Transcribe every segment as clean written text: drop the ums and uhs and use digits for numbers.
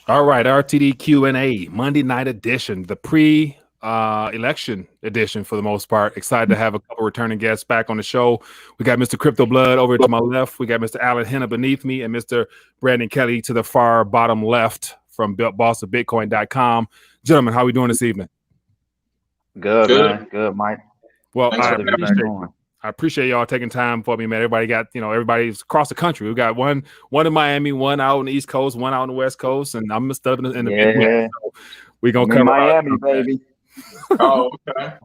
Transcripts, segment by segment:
All right, RTD Q&A, Monday night edition, the pre-election edition for the most part. Excited to have a couple returning guests back on the show. We got Mr. CryptoBlood over to my left. We got Mr. Alan Hena beneath me and Mr. Brandon Kelly to the far bottom left from bossofbitcoin.com. Gentlemen, how are we doing this evening? Good, man. Good, Mike. Well, I appreciate y'all taking time for me, man. Everybody got, everybody's across the country. We got one in Miami, one out on the East Coast, one out on the West Coast, and I'm stuck in the Midwest. So we're gonna cover Miami, baby. Oh, okay.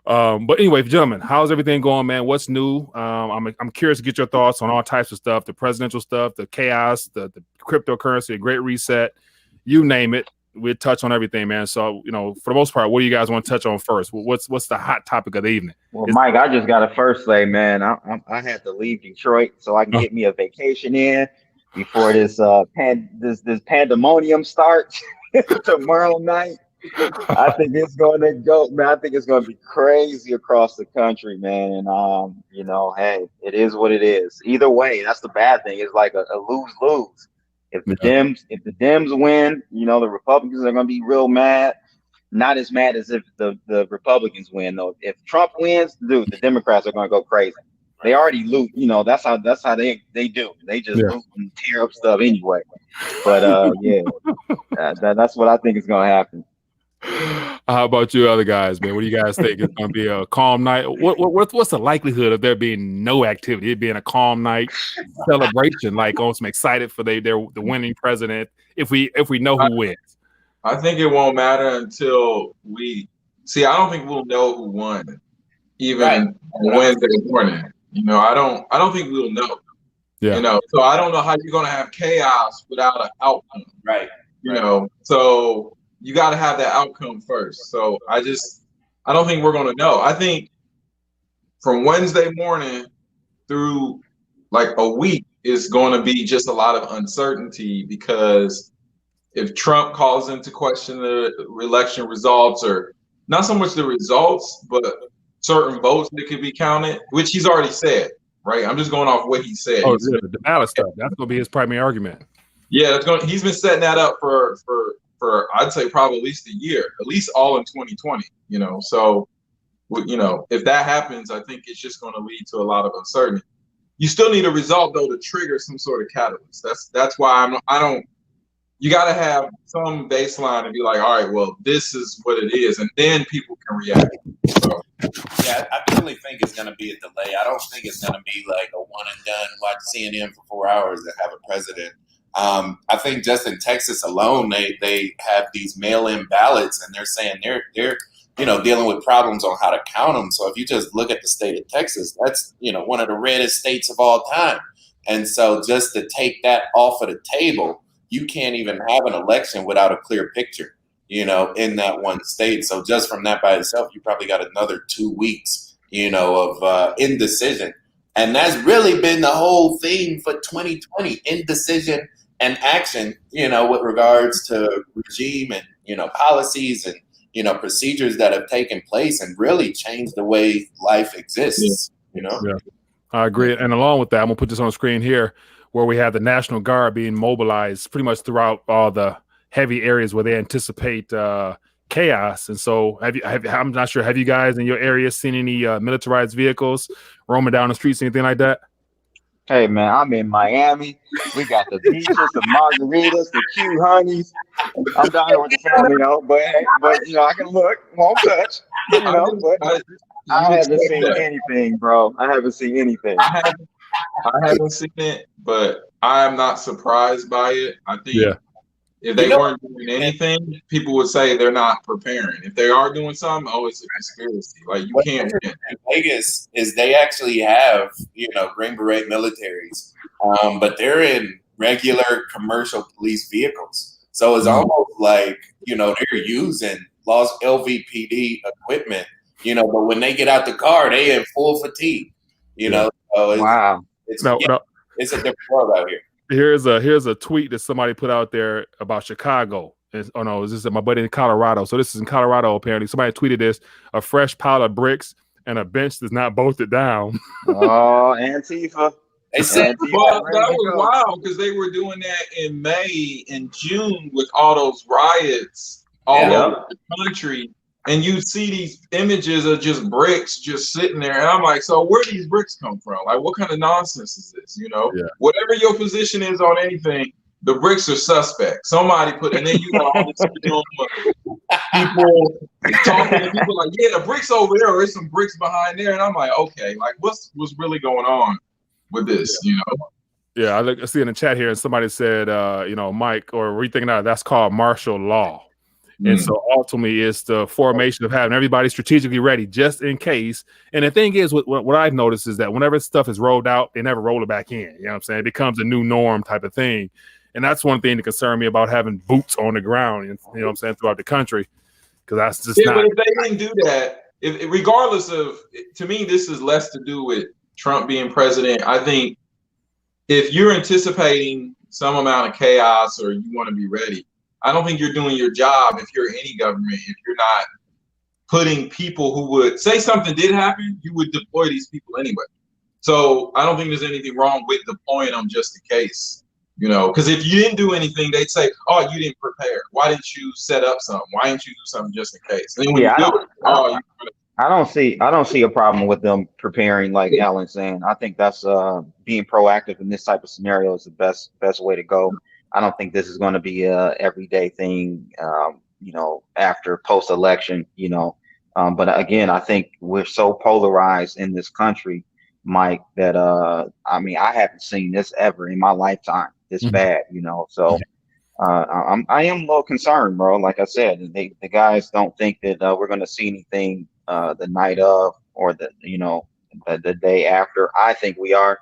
But anyway, gentlemen, how's everything going, man? What's new? I'm curious to get your thoughts on all types of stuff, the presidential stuff, the chaos, the cryptocurrency, the great reset, you name it. We'll touch on everything, man. So, for the most part, what do you guys want to touch on first? What's the hot topic of the evening? Well, Mike, I just got to first say, man, I had to leave Detroit so I can get me a vacation in before this pandemonium starts tomorrow night. I think it's going to go, man. I think it's going to be crazy across the country, man. And hey, it is what it is. Either way, that's the bad thing. It's like a lose-lose. If the Dems win, the Republicans are going to be real mad. Not as mad as if the Republicans win, though. If Trump wins, dude, the Democrats are going to go crazy. They already loot. That's how they do. They just loot and tear up stuff anyway. But that's what I think is going to happen. How about you other guys, man? What do you guys think? It's going to be a calm night? What's the likelihood of there being no activity? It being a calm night celebration, like I'm excited for the winning president. If we know who wins, I think it won't matter until we see. I don't think we'll know who won, even Wednesday morning. I don't think we'll know. Yeah. So I don't know how you're going to have chaos without an outcome. Right. So you got to have that outcome first. So I don't think we're going to know. I think from Wednesday morning through like a week is going to be just a lot of uncertainty, because if Trump calls into question the election results, or not so much the results, but certain votes that could be counted, which he's already said, right? I'm just going off what he said. Oh, the ballot stuff. That's going to be his primary argument. Yeah, he's been setting that up for I'd say probably at least a year, at least all in 2020, So, if that happens, I think it's just going to lead to a lot of uncertainty. You still need a result, though, to trigger some sort of catalyst. That's why you got to have some baseline and be like, all right, well, this is what it is. And then people can react. So. Yeah, I definitely think it's going to be a delay. I don't think it's going to be like a one and done, watch CNN for 4 hours and have a president. I think just in Texas alone, they have these mail-in ballots, and they're saying they're dealing with problems on how to count them. So if you just look at the state of Texas, that's one of the reddest states of all time. And so just to take that off of the table, you can't even have an election without a clear picture, in that one state. So just from that by itself, you probably got another 2 weeks, of indecision. And that's really been the whole theme for 2020, indecision and action, with regards to regime and, policies and, procedures that have taken place and really changed the way life exists, Yeah, I agree. And along with that, I'm going to put this on the screen here, where we have the National Guard being mobilized pretty much throughout all the heavy areas where they anticipate chaos. And so I'm not sure, have you guys in your area seen any militarized vehicles roaming down the streets, anything like that? Hey, man, I'm in Miami. We got the beaches, the margaritas, the cute honeys. I'm down here with the family, but I can look, won't touch, but I haven't seen anything, bro. I haven't seen anything. I haven't seen it, but I'm not surprised by it. I think if they weren't doing anything, people would say they're not preparing. If they are doing something, it's a conspiracy. Like, you can't. In Vegas is they actually have, Green Beret militaries, but they're in regular commercial police vehicles. So it's almost like, they're using LVPD equipment, but when they get out the car, they in full fatigue, So wow. It's a different world out here. Here's a tweet that somebody put out there about Chicago. This is my buddy in Colorado. So this is in Colorado, apparently. Somebody tweeted this: a fresh pile of bricks and a bench that's not bolted down. Oh, Antifa. They said, well, that was wild because they were doing that in May and June with all those riots all over the country. And you see these images of just bricks just sitting there. And I'm like, so where do these bricks come from? Like, what kind of nonsense is this? You know, whatever your position is on anything, the bricks are suspect. Somebody put, and then you got all this film of people talking to people like, yeah, the bricks over there, or there's some bricks behind there. And I'm like, okay, like what's really going on with this, you know? Yeah, I see in the chat here, and somebody said, you know, Mike, or rethinking out, that's called martial law. And so ultimately it's the formation of having everybody strategically ready just in case. And the thing is, what I've noticed is that whenever stuff is rolled out, they never roll it back in. You know what I'm saying? It becomes a new norm type of thing. And that's one thing that concerns me about having boots on the ground, you know what I'm saying, throughout the country. Because that's just not. But if they didn't do that, regardless of, to me, this is less to do with Trump being president. I think if you're anticipating some amount of chaos or you want to be ready, I don't think you're doing your job if you're any government, if you're not putting people who would say something did happen, you would deploy these people anyway. So I don't think there's anything wrong with deploying them just in case, you know, because if you didn't do anything, they'd say, oh, you didn't prepare. Why didn't you set up something? Why didn't you do something just in case? And then when I don't see a problem with them preparing, like Alan's saying. I think that's being proactive in this type of scenario is the best way to go. I don't think this is going to be a everyday thing, you know, after post-election, you know. But again, I think we're so polarized in this country, Mike, that I mean, I haven't seen this ever in my lifetime this bad, you know. So I am a little concerned, bro. Like I said, the guys don't think that we're going to see anything the night of or the day after. I think we are.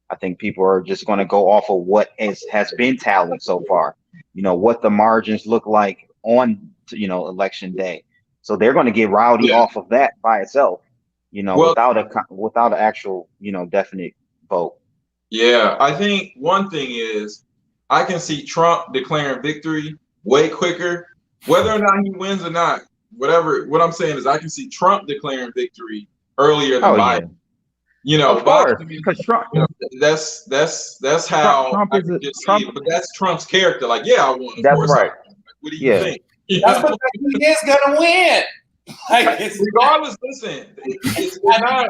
I think people are just going to go off of what has been tallied so far, you know, what the margins look like on, you know, election day. So they're going to get rowdy off of that by itself, you know, without an actual, you know, definite vote. Yeah, I think one thing is I can see Trump declaring victory way quicker, whether or not he wins or not. Whatever. What I'm saying is I can see Trump declaring victory earlier than Biden. Yeah. You know, because Trump. You know, that's how Trump I can just see it. But that's Trump's character. Like, yeah, I won. That's right. What do you think? That's what he is gonna win. Like, regardless, listen, it's not.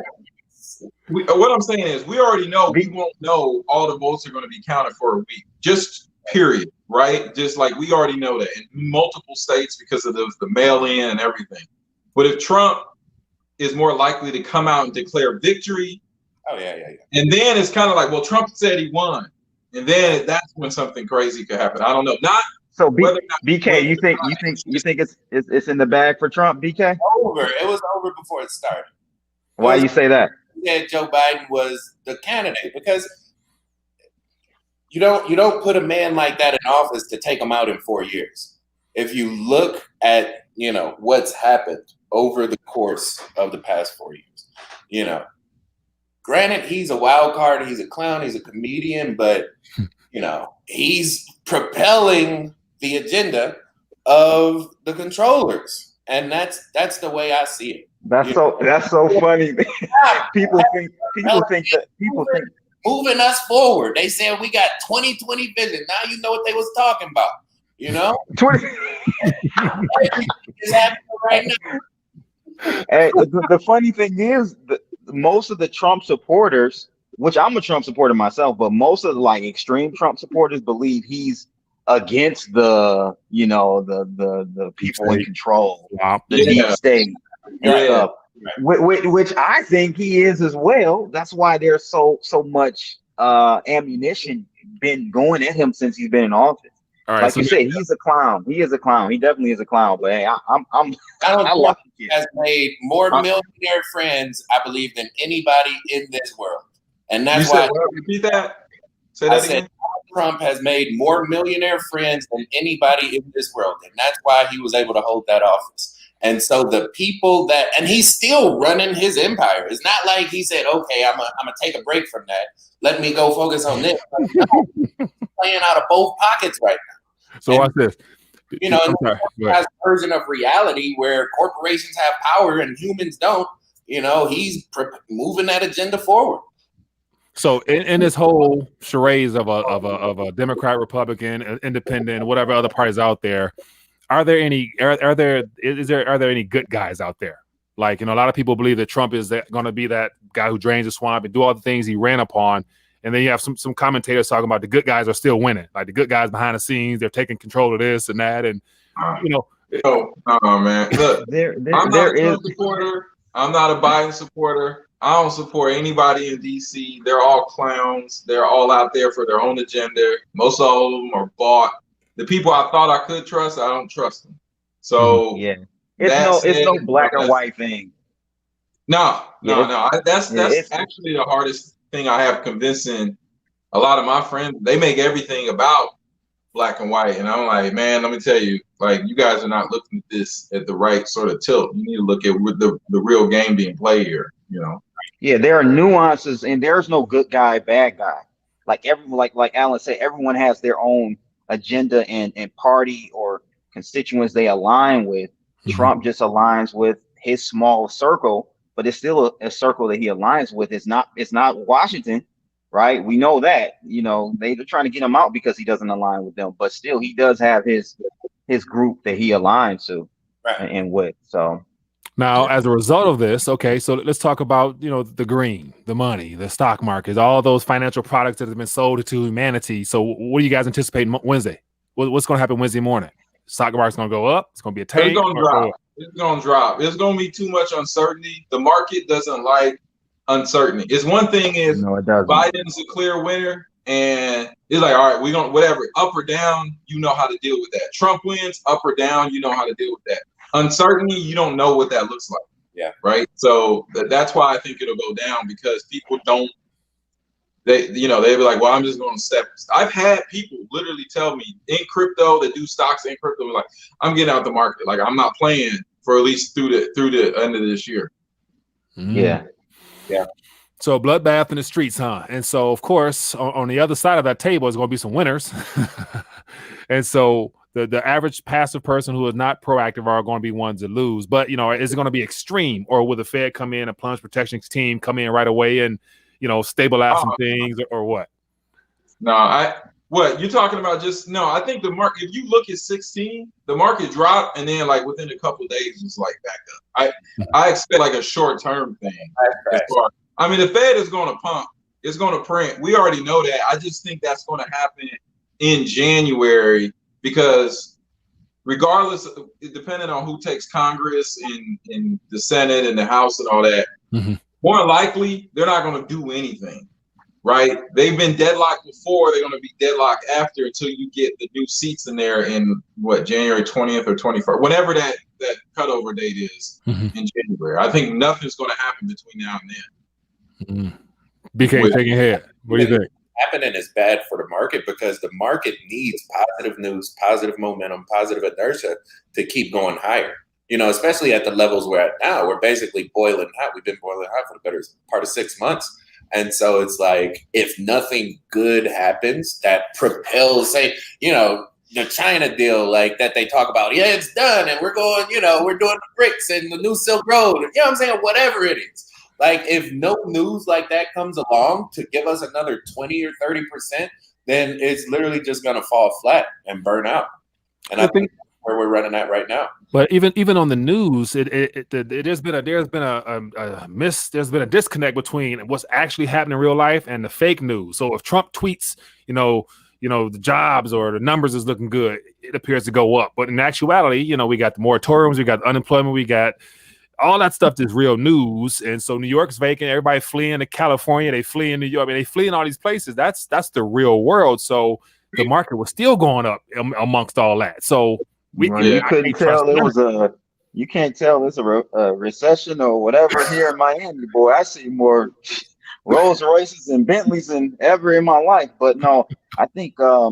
What I'm saying is, we already know we won't know all the votes are going to be counted for a week. Just period, right? Just like we already know that in multiple states because of the mail-in and everything. But if Trump is more likely to come out and declare victory. Oh yeah. And then it's kind of like, well, Trump said he won, and then that's when something crazy could happen. I don't know. Not so. BK, you think it's in the bag for Trump? BK, it was over before it started. Why you say that? That Joe Biden was the candidate because you don't put a man like that in office to take him out in 4 years. If you look at, you know, what's happened over the course of the past 4 years, you know, granted, he's a wild card, he's a clown, he's a comedian, but, you know, he's propelling the agenda of the controllers. And that's the way I see it. That's so funny. People think moving us forward. They said we got 2020 vision. Now you know what they was talking about. You know, 20 is happening right now. Hey, the funny thing is that most of the Trump supporters, which I'm a Trump supporter myself, but most of the like extreme Trump supporters believe he's against the, you know, the people in control, the deep state and stuff, which I think he is as well. That's why there's so much ammunition been going at him since he's been in office. All right, like so you said, he's a clown. He is a clown. He definitely is a clown. But hey, has made more millionaire friends, I believe, than anybody in this world, and that's why. Repeat that. Say that again. Trump has made more millionaire friends than anybody in this world, and that's why he was able to hold that office. And so the people and he's still running his empire. It's not like he said, "Okay, I'm gonna take a break from that. Let me go focus on this." Playing out of both pockets right now. So watch this. You know, has a version of reality where corporations have power and humans don't. You know, he's moving that agenda forward. So in this whole charades of a Democrat, Republican, Independent, whatever other parties out there, are there any good guys out there? Like, a lot of people believe that Trump is going to be that guy who drains the swamp and do all the things he ran upon. And then you have some commentators talking about the good guys are still winning. Like the good guys behind the scenes, they're taking control of this and that. And, Oh, man. Look, I'm not a Trump supporter. I'm not a Biden supporter. I don't support anybody in DC. They're all clowns. They're all out there for their own agenda. Most all of them are bought. The people I thought I could trust, I don't trust them. So it's no black or white thing. No. That's actually the hardest thing I have convincing a lot of my friends. They make everything about black and white, and I'm like, man, let me tell you, like, you guys are not looking at this at the right sort of tilt. You need to look at the real game being played here. Yeah, there are nuances, and there's no good guy, bad guy. Like like Alan said, everyone has their own agenda and party or constituents they align with. Mm-hmm. Trump just aligns with his small circle, but it's still a circle that he aligns with. It's not Washington, right? We know that. They're trying to get him out because he doesn't align with them, but still he does have his group that he aligns to and with. So now, as a result of this, okay, so let's talk about, the green, the money, the stock market, all those financial products that have been sold to humanity. So what do you guys anticipate Wednesday? What's going to happen Wednesday morning? Stock market's going to go up? It's going to be a tank? It's going to drop. It's going to drop. There's going to be too much uncertainty. The market doesn't like uncertainty. It's one thing is Biden's a clear winner, and it's like, all right, we're going to whatever, up or down, you know how to deal with that. Trump wins, up or down, you know how to deal with that. Uncertainty, you don't know what that looks like. Yeah. Right. So that's why I think it'll go down, because people don't. They be like, well, I'm just going to step. I've had people literally tell me in crypto that do stocks in crypto, like, I'm getting out the market. Like, I'm not playing for at least through the end of this year. Yeah. So bloodbath in the streets, huh? And so, of course, on the other side of that table is going to be some winners. And so the average passive person who is not proactive are going to be ones that lose. But, is it going to be extreme, or will the Fed come in, a plunge protection team come in right away and, stabilize some things, or what? No, what you're talking about? I think the market, if you look at 16, the market dropped, and then like within a couple of days it's like back up. I expect like a short-term thing. I mean, the Fed is going to pump. It's going to print. We already know that. I just think that's going to happen in January, because regardless, depending on who takes Congress and the Senate and the House and all that, more likely they're not going to do anything, right? They've been deadlocked before. They're going to be deadlocked after, until you get the new seats in there in January 20th or 21st, whenever that cutover date is in January. I think nothing's going to happen between now and then. BK shaking head. What do you think? Happening is bad for the market, because the market needs positive news, positive momentum, positive inertia to keep going higher. Especially at the levels we're at now. We're basically boiling hot. We've been boiling hot for the better part of 6 months. And so it's like, if nothing good happens that propels, say, the China deal, like that they talk about, yeah, it's done, and we're going, we're doing the BRICS and the new Silk Road, I'm saying, whatever it is. Like, if no news like that comes along to give us another 20 or 30%, then it's literally just going to fall flat and burn out. And I think that's where we're running at right now. But even on the news, there's been a disconnect between what's actually happening in real life and the fake news. So if Trump tweets, the jobs or the numbers is looking good, it appears to go up. But in actuality, we got the moratoriums, we got unemployment, we got all that stuff is real news. And so New York's vacant. Everybody fleeing to California. They flee in New York. I mean, they flee in all these places. That's the real world. So the market was still going up amongst all that. So you couldn't tell it was you can't tell it's a recession or whatever here in Miami, boy. I see more Rolls Royces and Bentleys than ever in my life. But no, I think I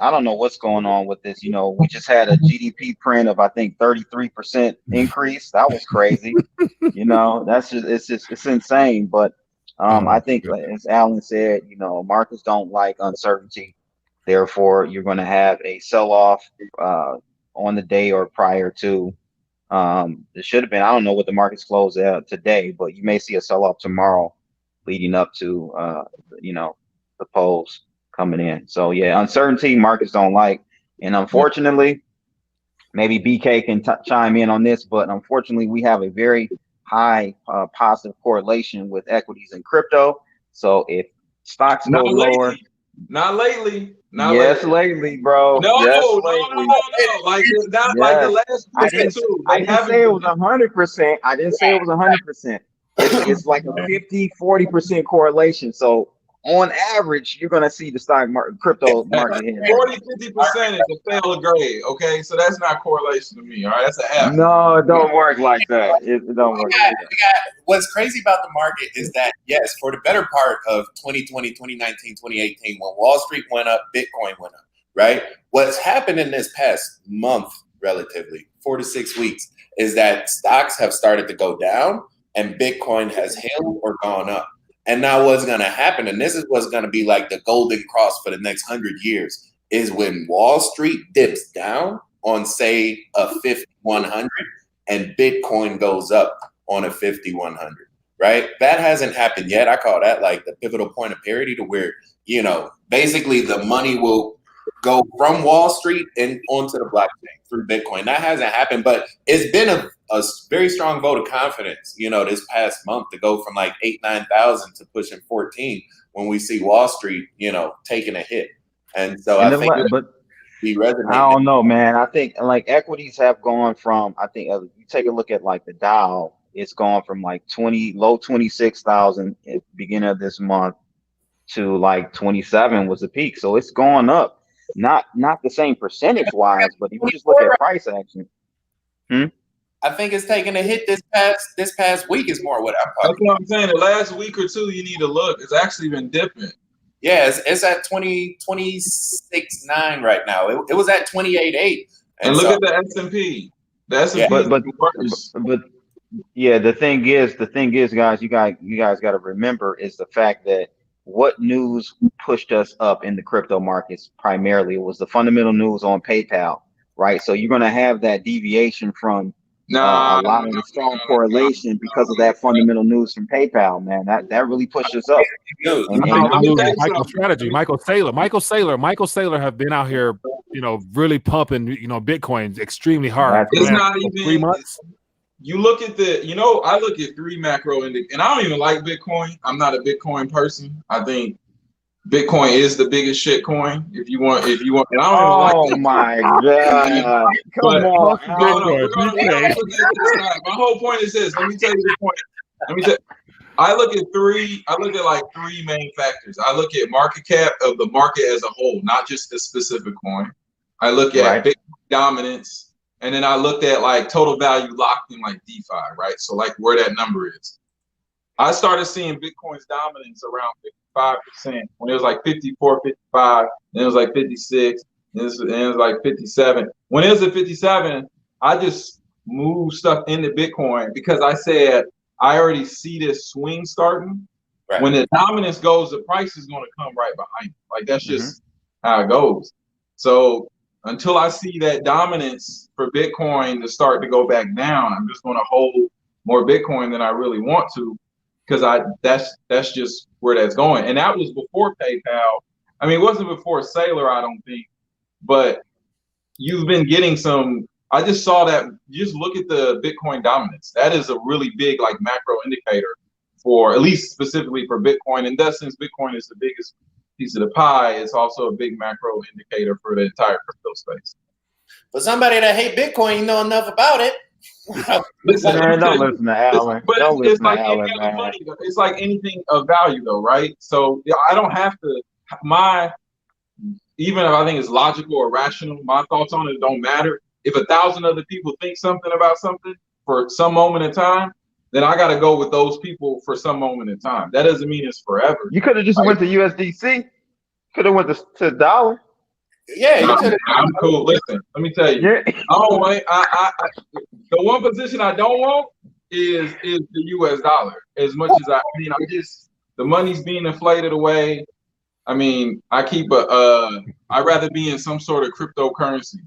don't know what's going on with this. We just had a GDP print of, I think, 33% increase. That was crazy. It's insane. But I think, as Alan said, markets don't like uncertainty. Therefore, you're going to have a sell-off on the day or prior to. It should have been, I don't know what the markets closed out today, but you may see a sell-off tomorrow. leading up to the polls coming in. So yeah, uncertainty markets don't like, and unfortunately, maybe BK can chime in on this, but unfortunately, we have a very high positive correlation with equities and crypto. So if stocks go lower, not lately. Yes, lately, bro. No, yes, no. lately. Like not Yes. like the last I week or didn't, two. I didn't say it was 100%. I didn't say it was 100%. It's like a 50-40% correlation. So on average, you're gonna see the crypto market hitting 40-50% is a fail grade. Okay, so that's not correlation to me. All right, that's a half. No, it don't work like that. It don't work like that. What's crazy about the market is that, yes, for the better part of 2020, 2019, 2018, when Wall Street went up, Bitcoin went up, right? What's happened in this past month, relatively, 4 to 6 weeks, is that stocks have started to go down and Bitcoin has held or gone up. And now what's going to happen, and this is what's going to be like the golden cross for the next 100 years, is when Wall Street dips down on, say, a 50-100 and Bitcoin goes up on a 50-100, right? That hasn't happened yet. I call that like the pivotal point of parity, to where, basically the money will go from Wall Street and onto the blockchain through Bitcoin. That hasn't happened, but it's been a very strong vote of confidence, this past month, to go from like 9,000 to pushing 14 when we see Wall Street, taking a hit. And so I think be resonating. I don't know, man. I think like equities have gone from, I think you take a look at like the Dow, it's gone from like low 26,000 at the beginning of this month to like 27 was the peak. So it's gone up. Not the same percentage wise, but if you just look at price action. I think it's taking a hit this past week is more what I'm talking. That's what I'm saying. The last week or two, you need to look. It's actually been dipping. Yeah, it's at 26.9 right now. It was at 28.8. And look at the S&P. The S&P. But yeah, the thing is, guys, you guys got to remember is the fact that what news pushed us up in the crypto markets primarily was the fundamental news on PayPal, right? So you're going to have that deviation from a lot of strong correlation because of that fundamental news from PayPal, man. That really pushed us up. Michael Saylor have been out here, really pumping, Bitcoin extremely hard. It's not even 3 months. You look at I look at 3 macro indicators, and I don't even like Bitcoin. I'm not a Bitcoin person. I think Bitcoin is the biggest shit coin. If you want, and I don't even like my God. Come on. My whole point is this. Let me tell you the point. I look at like 3 main factors. I look at market cap of the market as a whole, not just the specific coin. I look at Bitcoin dominance. And then I looked at like total value locked in like DeFi, right? So like where that number is. I started seeing Bitcoin's dominance around 55% when it was like 54, 55, then it was like 56, and it was like 57. When it was at 57, I just moved stuff into Bitcoin because I said, I already see this swing starting. Right. When the dominance goes, the price is going to come right behind it. Like that's just how it goes. So until I see that dominance for Bitcoin to start to go back down, I'm just going to hold more Bitcoin than I really want to, because that's just where that's going. And that was before PayPal. I mean, it wasn't before Saylor, I don't think, but you've been getting some. I just saw that. Just look at the Bitcoin dominance. That is a really big like macro indicator for, at least specifically for Bitcoin. And thus, since Bitcoin is the biggest piece of the pie, it's also a big macro indicator for the entire crypto space. For somebody that hate Bitcoin, you know enough about it. Don't listen to Alan. It's like any other money. It's like anything of value, though, right? So I don't have to. Even if I think it's logical or rational, my thoughts on it don't matter. If 1,000 other people think something about something for some moment in time, then I got to go with those people for some moment in time. That doesn't mean it's forever. You could have just went to USDC. Could have went to dollar. Yeah, I'm cool. Listen, let me tell you. The one position I don't want is the US dollar. As much as I the money's being inflated away. I mean, I'd rather be in some sort of cryptocurrency.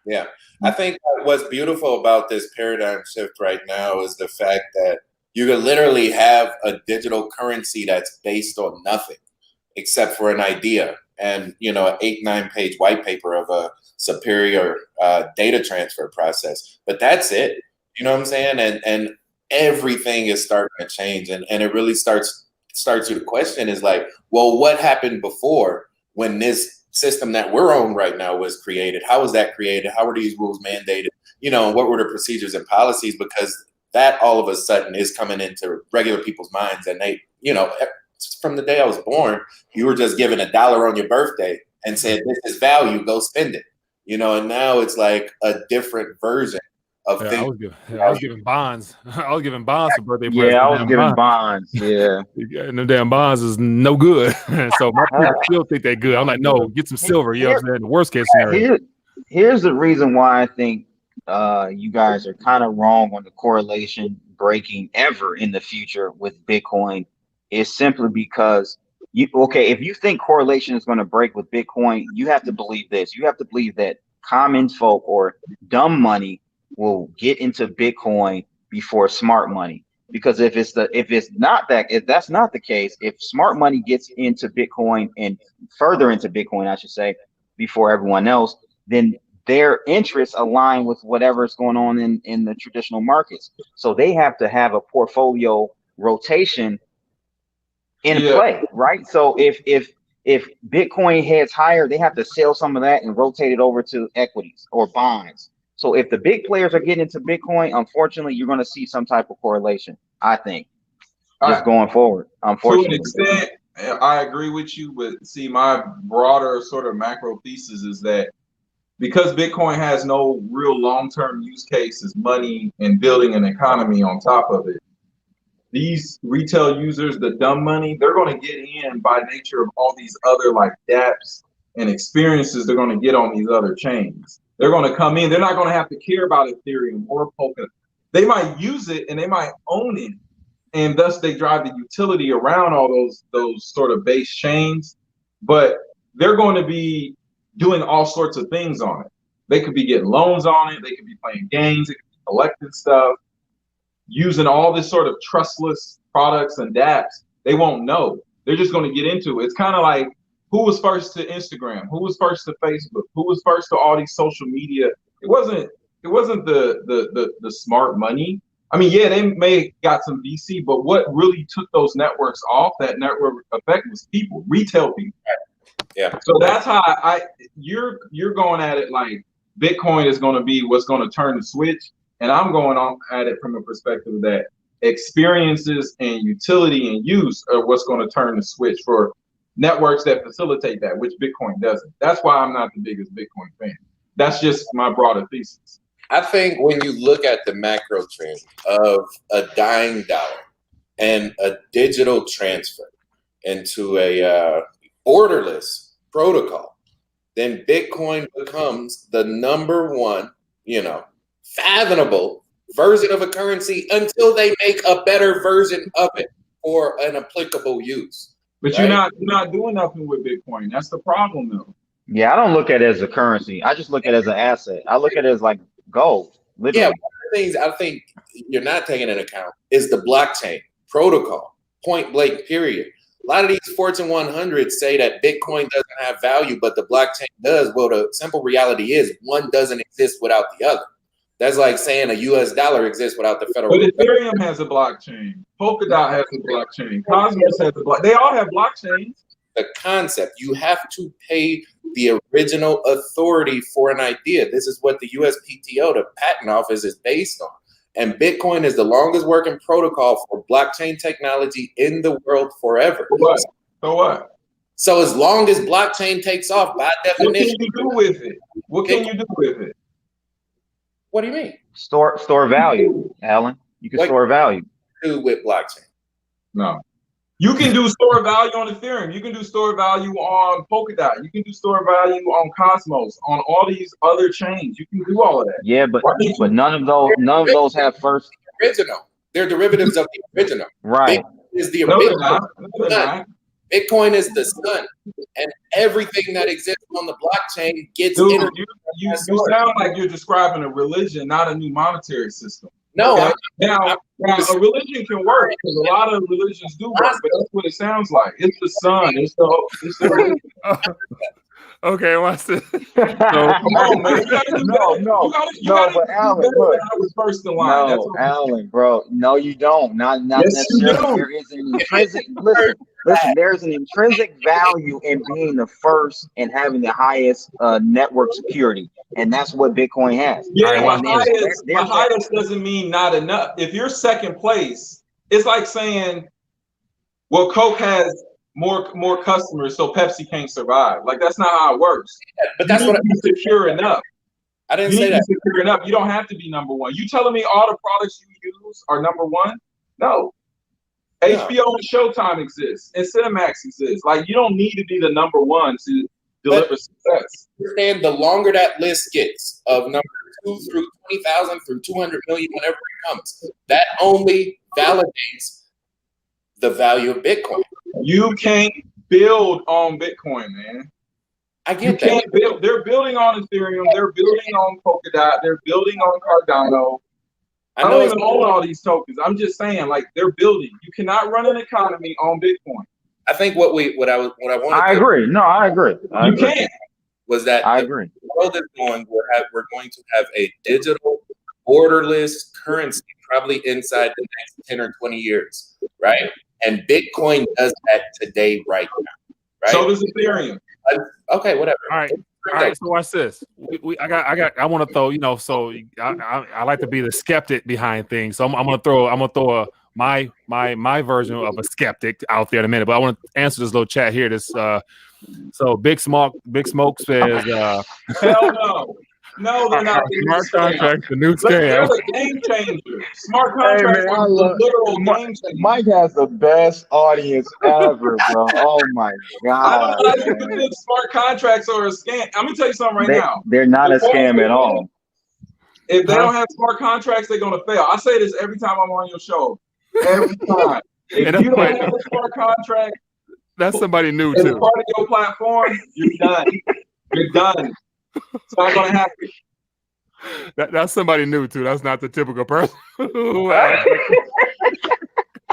Yeah. I think what's beautiful about this paradigm shift right now is the fact that You could literally have a digital currency that's based on nothing except for an idea and, you know, an 8-9 page white paper of a superior data transfer process. But that's it. You know what I'm saying? And everything is starting to change. And it really starts you to question is like, well, what happened before when this system that we're on right now was created? How was that created? How were these rules mandated? You know, what were the procedures and policies? Because that all of a sudden is coming into regular people's minds. And they, you know, from the day I was born, you were just given $1 on your birthday and said, this is value, go spend it. You know, and now it's like a different version of things. I was giving bonds. I was giving bonds for birthday presents. Yeah, I was giving bonds. Yeah. And them damn bonds is no good. So my people still think they're good. I'm like, no, get some silver. You know what I'm saying? The worst case scenario. Here's the reason why I think you guys are kind of wrong on the correlation breaking ever in the future with Bitcoin is simply because if you think correlation is going to break with Bitcoin, you have to believe this. You have to believe that common folk or dumb money will get into Bitcoin before smart money. Because if that's not the case, if smart money gets into Bitcoin and further into Bitcoin, I should say, before everyone else, then their interests align with whatever's going on in the traditional markets. So they have to have a portfolio rotation in play, right? So if Bitcoin heads higher, they have to sell some of that and rotate it over to equities or bonds. So if the big players are getting into Bitcoin, unfortunately, you're going to see some type of correlation, I think, going forward. Unfortunately. To an extent, I agree with you, but see, my broader sort of macro thesis is that because Bitcoin has no real long-term use case as money and building an economy on top of it, these retail users, the dumb money, they're going to get in by nature of all these other like dApps and experiences they're going to get on these other chains. They're going to come in. They're not going to have to care about Ethereum or Polka. They might use it and they might own it, and thus they drive the utility around all those sort of base chains. But they're going to be doing all sorts of things on it. They could be getting loans on it. They could be playing games. They could be collecting stuff, using all this sort of trustless products and dApps. They won't know. They're just going to get into it. It's kind of like, who was first to Instagram? Who was first to Facebook? Who was first to all these social media? It wasn't the smart money. I mean, yeah, they may have got some VC, but what really took those networks off, that network effect, was people, retail people. Yeah. So that's how you're going at it like Bitcoin is going to be what's going to turn the switch, and I'm going on at it from a perspective that experiences and utility and use are what's going to turn the switch for networks that facilitate that, which Bitcoin doesn't. That's why I'm not the biggest Bitcoin fan. That's just my broader thesis. I think when you look at the macro trend of a dying dollar and a digital transfer into a borderless protocol, then Bitcoin becomes the number one, fathomable version of a currency until they make a better version of it for an applicable use. But right? you're not doing nothing with Bitcoin. That's the problem, though. Yeah, I don't look at it as a currency. I just look at it as an asset. I look at it as like gold. Literally. Yeah, one of the things I think you're not taking into account is the blockchain protocol, point blank, period. A lot of these Fortune 100 say that Bitcoin doesn't have value, but the blockchain does. Well, the simple reality is one doesn't exist without the other. That's like saying a US dollar exists without the federal. But Ethereum has a blockchain. Polkadot has a blockchain. Cosmos has a blockchain. They all have blockchains. The concept, you have to pay the original authority for an idea. This is what the USPTO, the patent office, is based on. And Bitcoin is the longest working protocol for blockchain technology in the world forever. So what? So as long as blockchain takes off, by definition. What can you do with it? What can you do with it? What do you mean? Store value, Alan. You can store value. Do with blockchain? No. You can do store value on Ethereum. You can do store value on Polkadot. You can do store value on Cosmos, on all these other chains. You can do all of that. Yeah, but none of those have first. Original. They're derivatives of the original. Right. Bitcoin is the original. Bitcoin is the sun, and everything that exists on the blockchain gets. Dude, you sound like you're describing a religion, not a new monetary system. No, Okay. Now, a religion can work because a lot of religions do work, but that's what it sounds like. It's the sun. It's the religion. Okay, watch this. Come on, man. You gotta do better. But Alan, look. I was first in line. That's No, Alan, bro. No, you don't. Not Yes, you necessarily. do. There is an intrinsic listen, there's an intrinsic value in being the first and having the highest network security. And that's what Bitcoin has. Yeah, And the highest doesn't mean not enough. If you're second place, it's like saying, well, Coke has more customers, so Pepsi can't survive. Like, that's not how it works. But that's what I'm secure enough. I didn't say that. Secure enough. You don't have to be number one. You telling me all the products you use are number one? No. HBO and Showtime exists, and Cinemax exists. Like, you don't need to be the number one to deliver success. Understand, the longer that list gets of number 2 through 20,000 through 200 million, whenever it comes, that only validates the value of Bitcoin. You can't build on Bitcoin, man. I get You can't build. They're building on Ethereum. They're building on Polkadot. They're building on Cardano. I don't even own all these tokens. I'm just saying, like, they're building. You cannot run an economy on Bitcoin. I think what I wanted. I agree. No, I agree. You can't. Was that I agree. The world is going. We're going to have a digital, borderless currency probably inside the next 10 or 20 years, right? And Bitcoin does that today, right now. Right? So does Ethereum. Okay, whatever. All right. So watch this. I want to throw. So I like to be the skeptic behind things. So I'm gonna throw my version of a skeptic out there in a minute. But I want to answer this little chat here. This so Big Smoke says Hell no. No, they're not. Smart contracts, the new They're scam. the game changer. Smart contracts are the literal game changer. Mike has the best audience ever, bro. Oh my god. I don't know if smart contracts are a scam. I'm gonna tell you something now. They're not a scam at all. If they don't have smart contracts, they're gonna fail. I say this every time I'm on your show. Every time. If you don't have a smart contract, that's somebody new as too. part of your platform, you're done. You're done. It's not gonna happen. That's somebody new too. That's not the typical person. I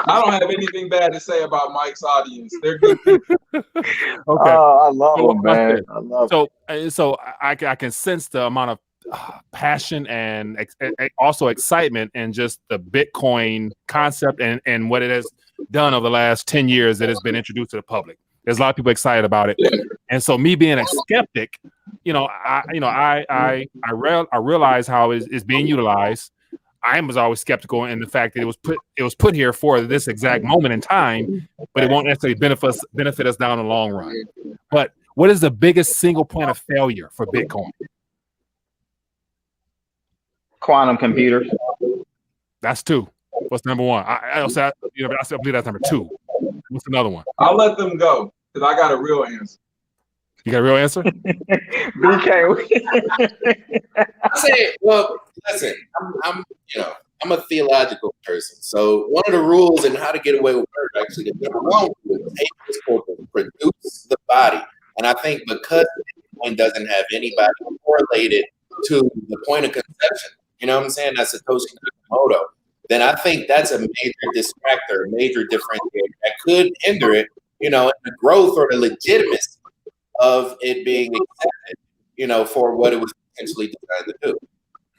don't have anything bad to say about Mike's audience. They're good people. Okay. Oh, I love them, man. I love so I can sense the amount of passion and also excitement and just the Bitcoin concept and what it has done over the last 10 years that has been introduced to the public. There's a lot of people excited about it, and so me being a skeptic, I realize how it's being utilized. I was always skeptical in the fact that it was put here for this exact moment in time, but it won't necessarily benefit us down the long run. But what is the biggest single point of failure for Bitcoin? quantum computers. That's 2. What's number 1? I believe that's number 2. What's another one? I'll let them go because I got a real answer. You got a real answer? BK. I say, well, listen, I'm a theological person. So one of the rules in how to get away with murder, actually, the number 1 rule is take this to produce the body. And I think because Bitcoin doesn't have anybody correlated to the point of conception, you know what I'm saying? That's Satoshi Nakamoto. Then I think that's a major distractor, a major differentiator that could hinder it, in the growth or the legitimacy of it being accepted, for what it was potentially designed to do.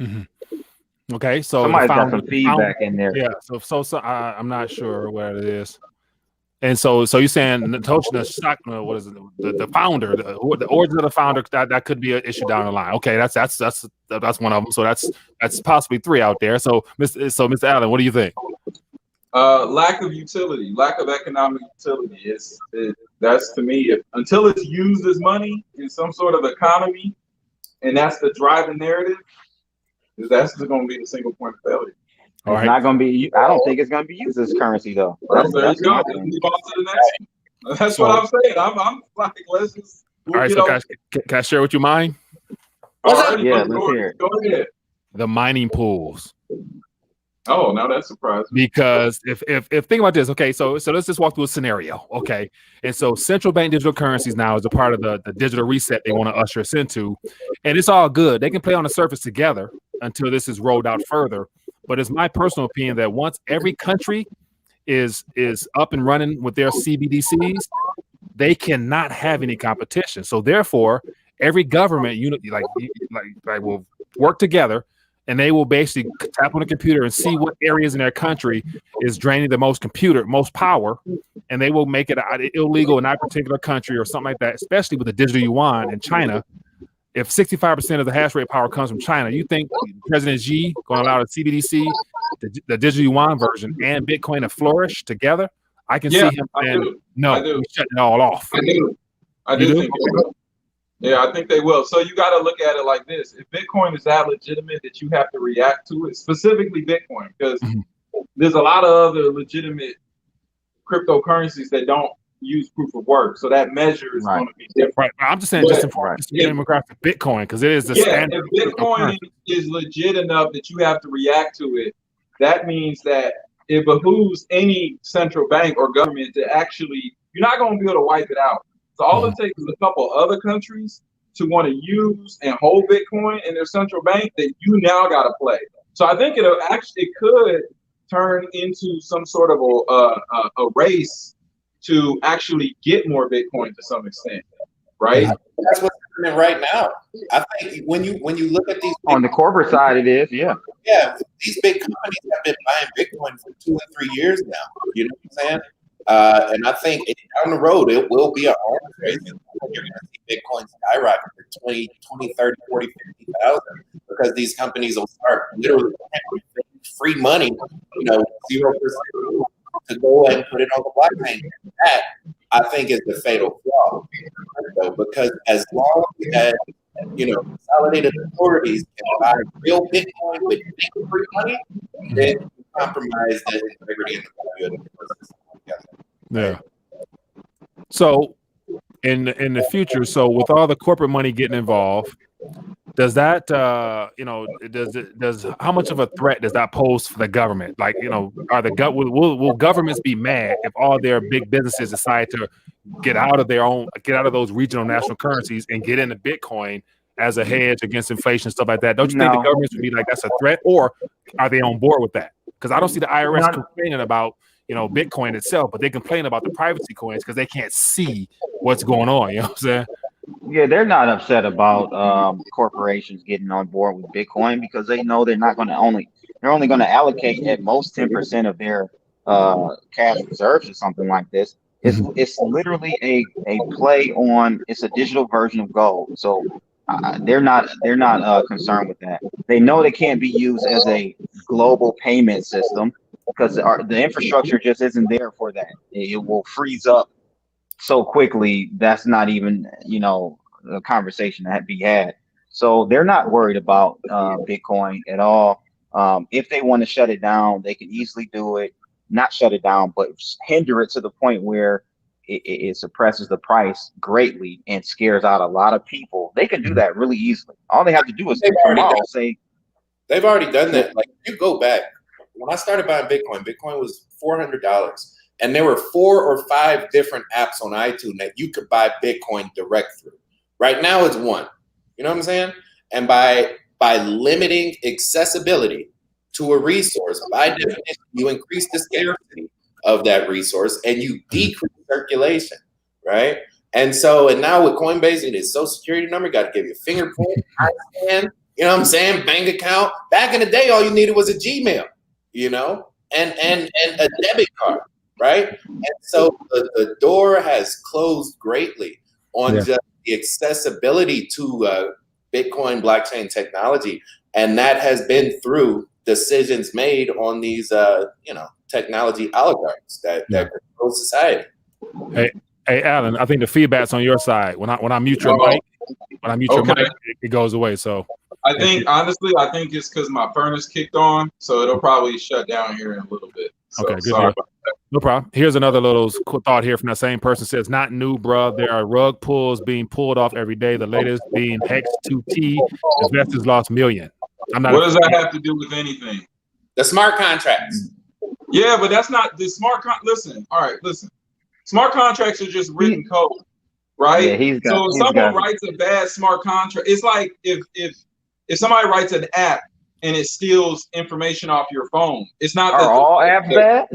Mm-hmm. Okay, so somebody's got some feedback in there. Yeah, so I'm not sure where it is. And so you're saying Natoshi, what is it? The founder, the origin of the founder, that could be an issue down the line. Okay, that's one of them. So that's possibly 3 out there. So Mr. Allen, what do you think? Lack of utility, lack of economic utility. That's to me, until it's used as money in some sort of economy, and that's the driving narrative, that's going to be the single point of failure. All right. It's not going to be. I don't think it's going to be used as currency though. That's what I'm saying. I'm like, let's just. All right. So can I share with you mine? Yeah, let's hear it. Go ahead. The mining pools. Oh, now that's surprising. Because if think about this, okay, so let's just walk through a scenario, okay, and so central bank digital currencies now is a part of the digital reset they want to usher us into, and it's all good. They can play on the surface together until this is rolled out further. but it's my personal opinion that once every country is up and running with their CBDCs, they cannot have any competition. So therefore, every government unit like will work together, and they will basically tap on a computer and see what areas in their country is draining the most power, and they will make it illegal in that particular country or something like that, especially with the digital yuan in China. If 65% of the hash rate power comes from China, you think President Xi going to allow the CBDC, the digital yuan version, and Bitcoin to flourish together? I can see him saying, no, we shut it all off. I do think they will. Yeah, I think they will. So you got to look at it like this. If Bitcoin is that legitimate that you have to react to it, specifically Bitcoin, because there's a lot of other legitimate cryptocurrencies that don't use proof of work. So that measure is going to be different. Right. I'm just saying, just in regards to Bitcoin, because it is the standard. If Bitcoin is legit enough that you have to react to it, that means that it behooves any central bank or government to actually, you're not going to be able to wipe it out. So all it takes is a couple other countries to want to use and hold Bitcoin in their central bank that you now got to play. So I think it could turn into some sort of a race to actually get more Bitcoin to some extent, right? That's what's happening right now. I think when you look at these on the corporate side, it is, yeah, these big companies have been buying Bitcoin for 2 and 3 years now. You know what I'm saying? And I think down the road it will be an arms race. You're going to see Bitcoin skyrocket to 20, 30, 40, 50,000 because these companies will start literally free money, 0% to go and put it on the blockchain. That I think is the fatal flaw, because as long as consolidated authorities can buy real Bitcoin with free money, then you compromise the integrity and the value of the system. Yeah. So in the future, so with all the corporate money getting involved, does that does how much of a threat does that pose for the government? Like, will governments be mad if all their big businesses decide to get out of those regional national currencies and get into Bitcoin as a hedge against inflation, stuff like that? Don't you think the governments would be like, that's a threat, or are they on board with that? Because I don't see the IRS complaining about Bitcoin itself, but they complain about the privacy coins because they can't see what's going on. You know what I'm saying? Yeah, they're not upset about corporations getting on board with Bitcoin because they know they're only going to allocate at most 10% of their cash reserves or something like this. It's literally a play on. It's a digital version of gold. So they're not concerned with that. They know they can't be used as a global payment system because the infrastructure just isn't there for that. It will freeze up so quickly. That's not even a conversation that be had. So they're not worried about Bitcoin at all. If they want to shut it down, they can easily do it. Not shut it down, but hinder it to the point where it suppresses the price greatly and scares out a lot of people. They can do that really easily. All they have to do is say they've already done that. Like, you go back when I started buying Bitcoin was $400, and there were 4 or 5 different apps on iTunes that you could buy Bitcoin direct through. Right now it's one. You know what I'm saying? And by limiting accessibility to a resource, by definition, you increase the scarcity of that resource and you decrease circulation, right? And now with Coinbase, it is social security number, got to give you a fingerprint, ISAN, you know what I'm saying, bank account. Back in the day, all you needed was a Gmail, and a debit card, right? And so the door has closed greatly on just the accessibility to Bitcoin blockchain technology, and that has been through decisions made on these technology oligarchs that control society. Hey Alan, I think the feedback's on your side. When I mute your mic, it goes away. So I think honestly, it's because my furnace kicked on, so it'll probably shut down here in a little bit. So, okay, good. Sorry about that. No problem. Here's another little thought here from that same person. Says, not new, bro. There are rug pulls being pulled off every day. The latest being Hex 2T. Investors lost million. What does that have to do with anything? The smart contracts. Yeah, but that's not the smart. Listen. Smart contracts are just written code, right? Yeah, so if someone writes a bad smart contract, it's like if somebody writes an app and it steals information off your phone. It's not Are that all apps bad?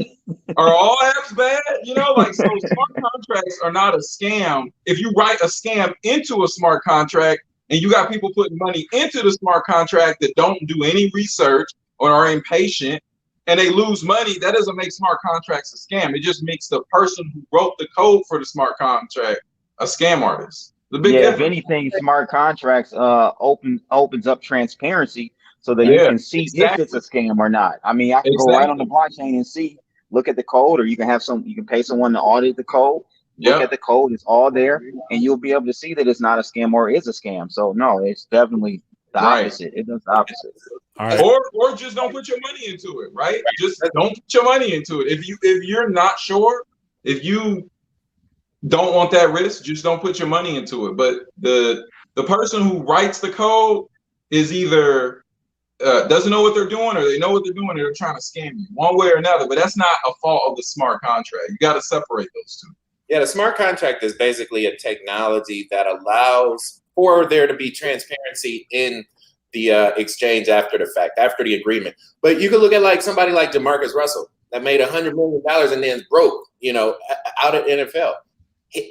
Are all apps bad? You know, like, so smart contracts are not a scam. If you write a scam into a smart contract and you got people putting money into the smart contract that don't do any research or are impatient and they lose money, that doesn't make smart contracts a scam. It just makes the person who wrote the code for the smart contract a scam artist. The big Yeah, if difference. anything, smart contracts opens up transparency so that you can see if it's a scam or not. I mean, I can go right on the blockchain and see, look at the code, or you can pay someone to audit the code, look at the code, it's all there, and you'll be able to see that it's not a scam or is a scam. So no, it's definitely the opposite. It does the opposite. All right. Or just don't put your money into it, right? Just don't put your money into it. If you're not sure, if you don't want that risk, just don't put your money into it. But the person who writes the code is either doesn't know what they're doing, or they know what they're doing and they're trying to scam you one way or another. But that's not a fault of the smart contract. You got to separate those two. Yeah, the smart contract is basically a technology that allows for there to be transparency in the exchange after the fact, after the agreement. But you could look at like somebody like DeMarcus Russell that made $100 million and then broke, out of NFL.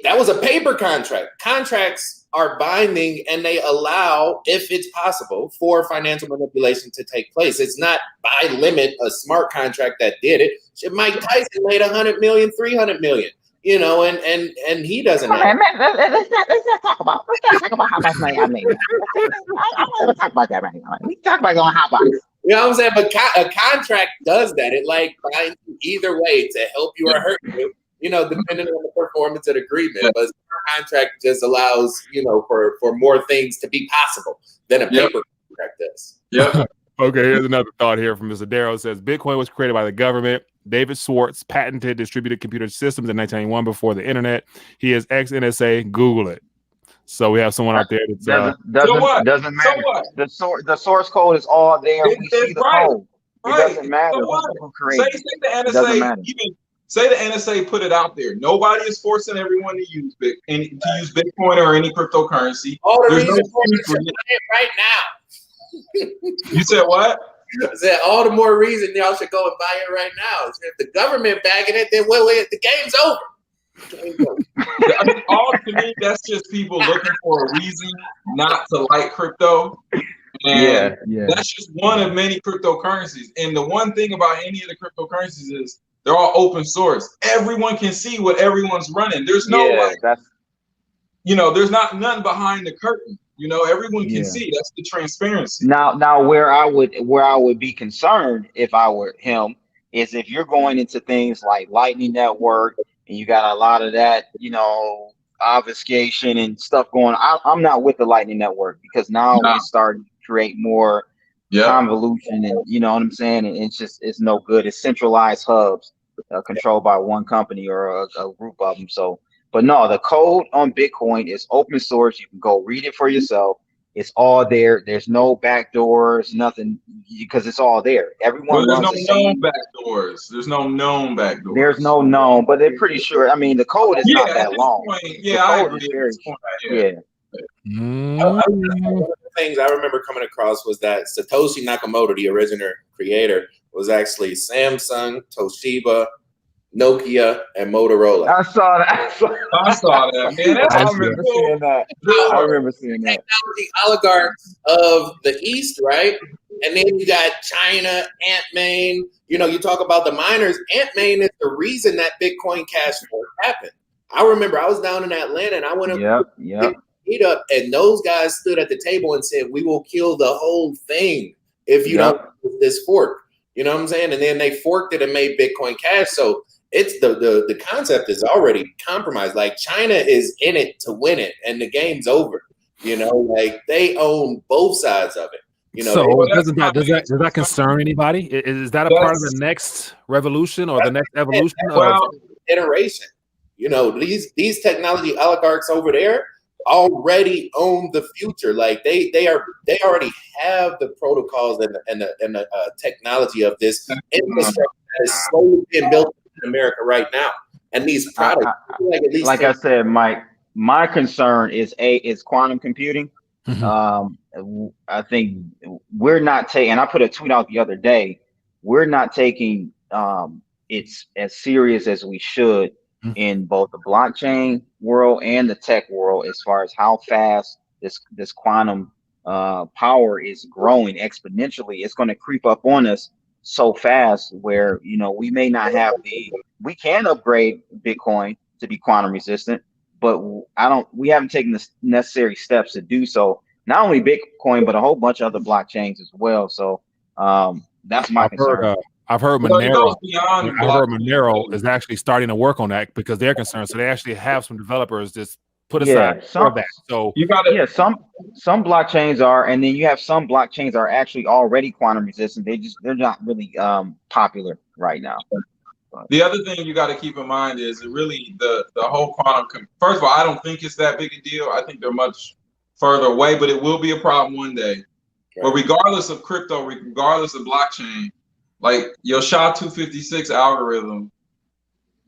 That was a paper contract. Contracts are binding and they allow, if it's possible, for financial manipulation to take place. It's not by limit a smart contract that did it. Mike Tyson made $100 million, $300 million, and he doesn't. Let's not talk about how much money I made. Let's talk about that right now. We talk about going hot box. You know what I'm saying? But a contract does that. It like binds you either way to help you or hurt you. Depending on the performance of the agreement. But a contract just allows, for more things to be possible than a paper contract does. Yeah. Okay, here's another thought here from Mr. Darrow. Says Bitcoin was created by the government. David Schwartz patented distributed computer systems in 1991 before the internet. He is ex-NSA. Google it. So we have someone out there that's doesn't matter. The source code is all there. We see the code. It doesn't matter. Say the NSA say the NSA put it out there. Nobody is forcing everyone to use Bitcoin or any cryptocurrency. There's no reason right now. You said what? I said all the more reason y'all should go and buy it right now. If the government bagging it, then the game's over. I mean, to me, that's just people looking for a reason not to like crypto. And that's just one of many cryptocurrencies. And the one thing about any of the cryptocurrencies is they're all open source. Everyone can see what everyone's running. There's no there's none behind the curtain. Everyone can see. That's the transparency. Now where I would be concerned if I were him is if you're going into things like Lightning Network and you got a lot of that, obfuscation and stuff going on. I'm not with the Lightning Network because now it's starting to create more convolution, and you know what I'm saying, and it's no good. It's centralized hubs controlled by one company or a group of them. So, but no, the code on Bitcoin is open source. You can go read it for yourself. It's all there. There's no backdoors, nothing, because it's all there. Everyone. There's no known backdoors. There's no known backdoors. There's no known, but they're pretty sure. I mean, the code is not that long. I agree. One of the things I remember coming across was that Satoshi Nakamoto, the original creator, was actually Samsung, Toshiba, Nokia, and Motorola. I saw that. Man. I remember seeing that. Technology oligarchs of the East, right? And then you got China, Ant-Man. You talk about the miners. Ant-Man is the reason that Bitcoin Cash flow happened. I remember I was down in Atlanta and I went up meet up, and those guys stood at the table and said, "We will kill the whole thing if you don't do this fork." You know what I'm saying? And then they forked it and made Bitcoin Cash. So it's the concept is already compromised. Like China is in it to win it, and the game's over. Like they own both sides of it. So does that concern anybody? Is that a part of the next revolution or the next evolution? Iteration. These technology oligarchs over there already own the future. Like they already have the protocols and the technology of this infrastructure that is slowly being built in America right now. And these products, I said, Mike, my concern is quantum computing. I think we're not taking, and I put a tweet out the other day, we're not taking it's as serious as we should in both the blockchain world and the tech world as far as how fast this quantum power is growing exponentially. It's going to creep up on us so fast where, you know, we may not have we can upgrade Bitcoin to be quantum resistant, but we haven't taken the necessary steps to do so. Not only Bitcoin, but a whole bunch of other blockchains as well. So that's my concern. I've heard So it goes Monero. beyond I heard blockchain. Monero is actually starting to work on that because they're concerned. So they actually have some developers just put aside for that. So You got it. some blockchains are, and then you have some blockchains are actually already quantum resistant. They're not really popular right now. The other thing you got to keep in mind is that really the whole quantum. First of all, I don't think it's that big a deal. I think they're much further away, but it will be a problem one day. Right. But regardless of crypto, regardless of blockchain, like your SHA-256 algorithm,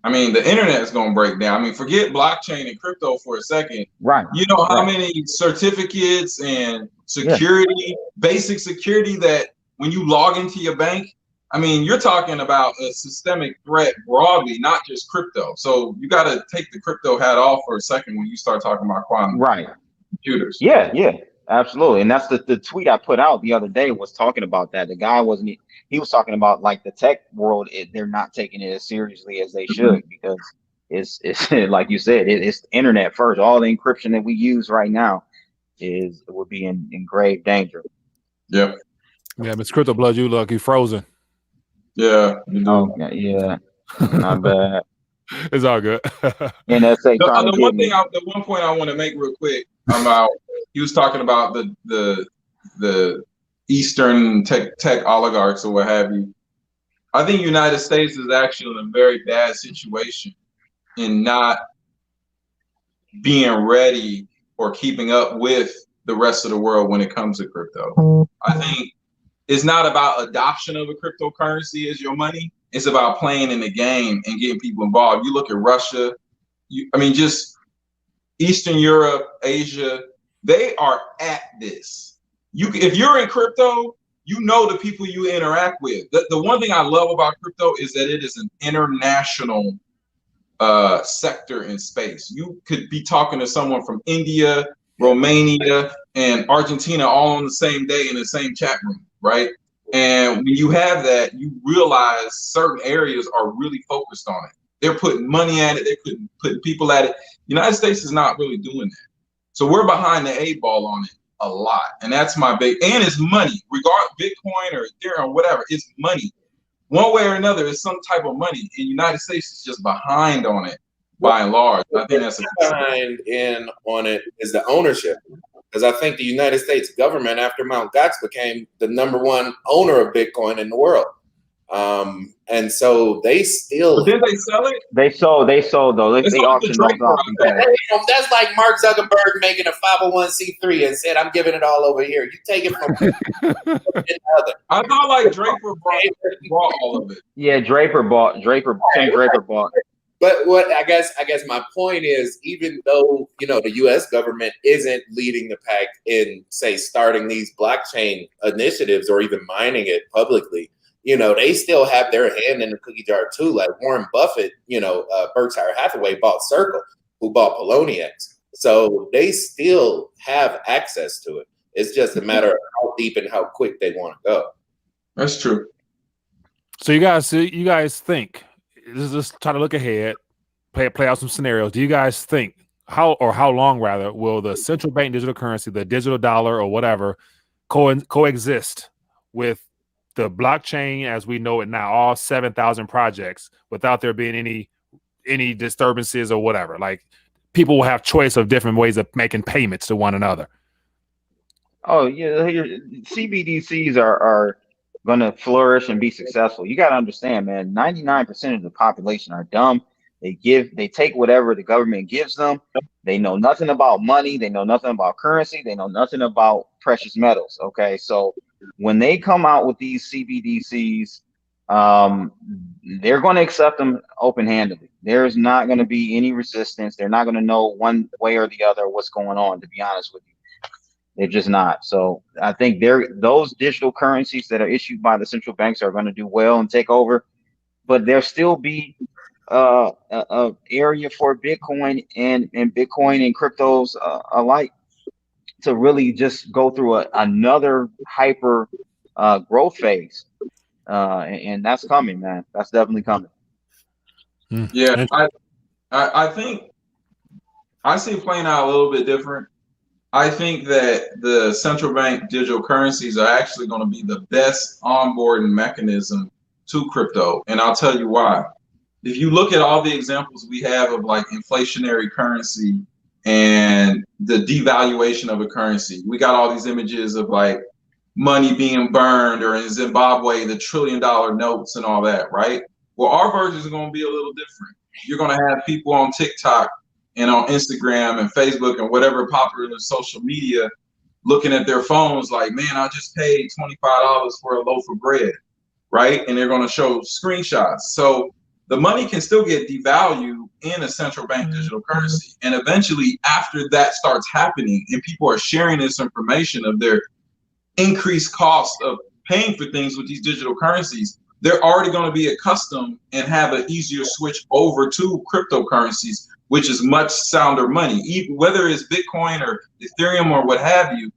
I mean, the internet is going to break down. I mean, forget blockchain and crypto for a second. Right. You know how many certificates and security, basic security that when you log into your bank, I mean, you're talking about a systemic threat broadly, not just crypto. So you got to take the crypto hat off for a second when you start talking about quantum computers. Yeah, absolutely. And that's the tweet I put out the other day was talking about that. The guy he was talking about like the tech world, they're not taking it as seriously as they should because it's like you said, it's the internet first. All the encryption that we use right now would be in grave danger. Yep. Yeah, Mr. CryptoBlood, you look, you frozen. Yeah, you know. Yeah, not bad. It's all good. NSA the one point I want to make real quick about he was talking about the Eastern tech oligarchs or what have you. I think United States is actually in a very bad situation in not being ready or keeping up with the rest of the world when it comes to crypto. I think it's not about adoption of a cryptocurrency as your money. It's about playing in the game and getting people involved. You look at Russia, just Eastern Europe, Asia, they are at this. If you're in crypto, you know the people you interact with. The one thing I love about crypto is that it is an international sector in space. You could be talking to someone from India, Romania, and Argentina all on the same day in the same chat room, right? And when you have that, you realize certain areas are really focused on it. They're putting money at it. They're putting people at it. United States is not really doing that. So we're behind the 8 ball on it a lot. And that's my big, and it's money, Bitcoin or Ethereum or whatever, it's money. One way or another, it's some type of money. And the United States is just behind on it by and large. I think that's behind in on it is the ownership. Because I think the United States government, after Mt. Gox, became the #1 owner of Bitcoin in the world. And so they still. But did they sell it? They sold though. They auctioned those off. That's like Mark Zuckerberg making a 501c3 and said, "I'm giving it all over here. You take it from another." I thought like Draper bought all of it. Yeah, Tim Draper bought. But what I guess my point is, even though the U.S. government isn't leading the pack in, say, starting these blockchain initiatives or even mining it publicly, they still have their hand in the cookie jar too. Like Warren Buffett, Berkshire Hathaway bought Circle, who bought Poloniex, so they still have access to it. It's just a matter of how deep and how quick they want to go. That's true. So you guys think? Let's try to look ahead, play out some scenarios. Do you guys think how long rather will the central bank digital currency, the digital dollar or whatever, coexist with the blockchain as we know it now, all 7,000 projects, without there being any disturbances or whatever? Like people will have choice of different ways of making payments to one another. Oh yeah, CBDCs are going to flourish and be successful. You got to understand, man, 99% of the population are dumb. They take whatever the government gives them. They know nothing about money. They know nothing about currency. They know nothing about precious metals. Okay. So when they come out with these CBDCs, they're going to accept them open-handedly. There's not going to be any resistance. They're not going to know one way or the other what's going on, to be honest with you. They're just not. So I think those digital currencies that are issued by the central banks are going to do well and take over, but there'll still be a area for Bitcoin and Bitcoin and cryptos alike to really just go through another hyper growth phase. And that's coming, man. That's definitely coming. Yeah, I think I see it playing out a little bit different. I think that the central bank digital currencies are actually going to be the best onboarding mechanism to crypto. And I'll tell you why. If you look at all the examples we have of like inflationary currency and the devaluation of a currency, we got all these images of like money being burned, or in Zimbabwe, the $1 trillion notes and all that, right? Well, our version is going to be a little different. You're going to have people on TikTok and on Instagram and Facebook and whatever popular social media looking at their phones like, man, I just paid $25 for a loaf of bread, right? And they're going to show screenshots. So the money can still get devalued in a central bank digital currency. And eventually, after that starts happening and people are sharing this information of their increased cost of paying for things with these digital currencies, they're already going to be accustomed and have an easier switch over to cryptocurrencies, which is much sounder money. Even whether it's Bitcoin or Ethereum or what have you,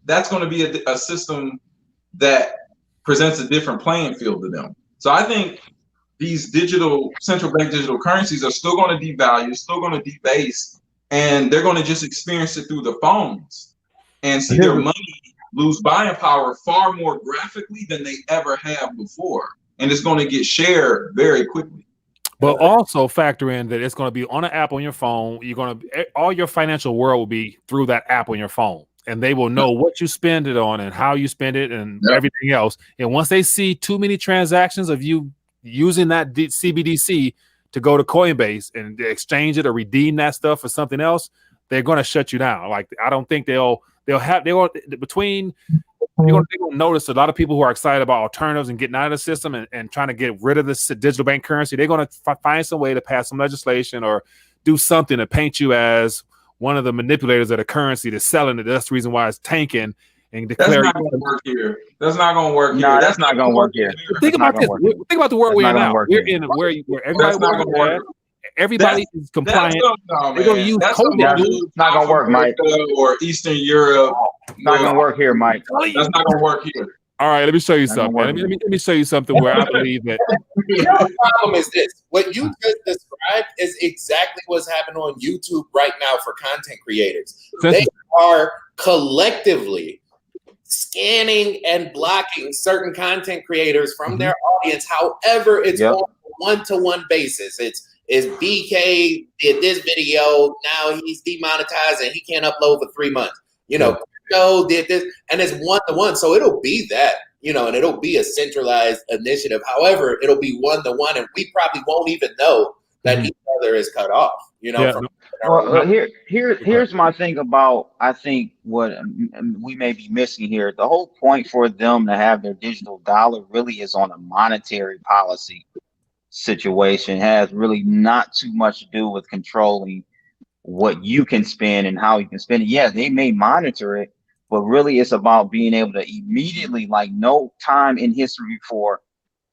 that's going to be a system that presents a different playing field to them. So I think these central bank digital currencies are still going to devalue, still going to debase, and they're going to just experience it through the phones and see their money lose buying power far more graphically than they ever have before. And it's going to get shared very quickly. But also factor in that it's going to be on an app on your phone. All your financial world will be through that app on your phone, and they will know what you spend it on and how you spend it and everything else. And once they see too many transactions of you using that CBDC to go to Coinbase and exchange it or redeem that stuff for something else, they're going to shut you down. Like, I don't think they're going to notice a lot of people who are excited about alternatives and getting out of the system and trying to get rid of this digital bank currency. They're going to find some way to pass some legislation or do something to paint you as one of the manipulators of the currency that's selling it. That's the reason why it's tanking and declare. That's not going to work here. That's not going to work here. No, that's not going to work here. Think about this. Think about the world we're in now. We're in where everybody everybody is compliant. They're going to use code. It's not going to work, Mike. Or Eastern Europe. It's not going to work here, Mike. That's not going to work here. All right, let me show you something. Let me show you something where I believe that. The problem is this: what you just described is exactly what's happening on YouTube right now for content creators. They are collectively scanning and blocking certain content creators from their audience. However, it's on a one-to-one basis. It's BK did this video, now he's demonetized and he can't upload for 3 months. Joe did this, and it's one-to-one. So it'll be that, and it'll be a centralized initiative. However, it'll be one-to-one, and we probably won't even know that each other is cut off, Well, here's my thing about, I think what we may be missing here. The whole point for them to have their digital dollar really is on a monetary policy situation. It has really not too much to do with controlling what you can spend and how you can spend it. Yeah, they may monitor it, but really it's about being able to immediately, like no time in history for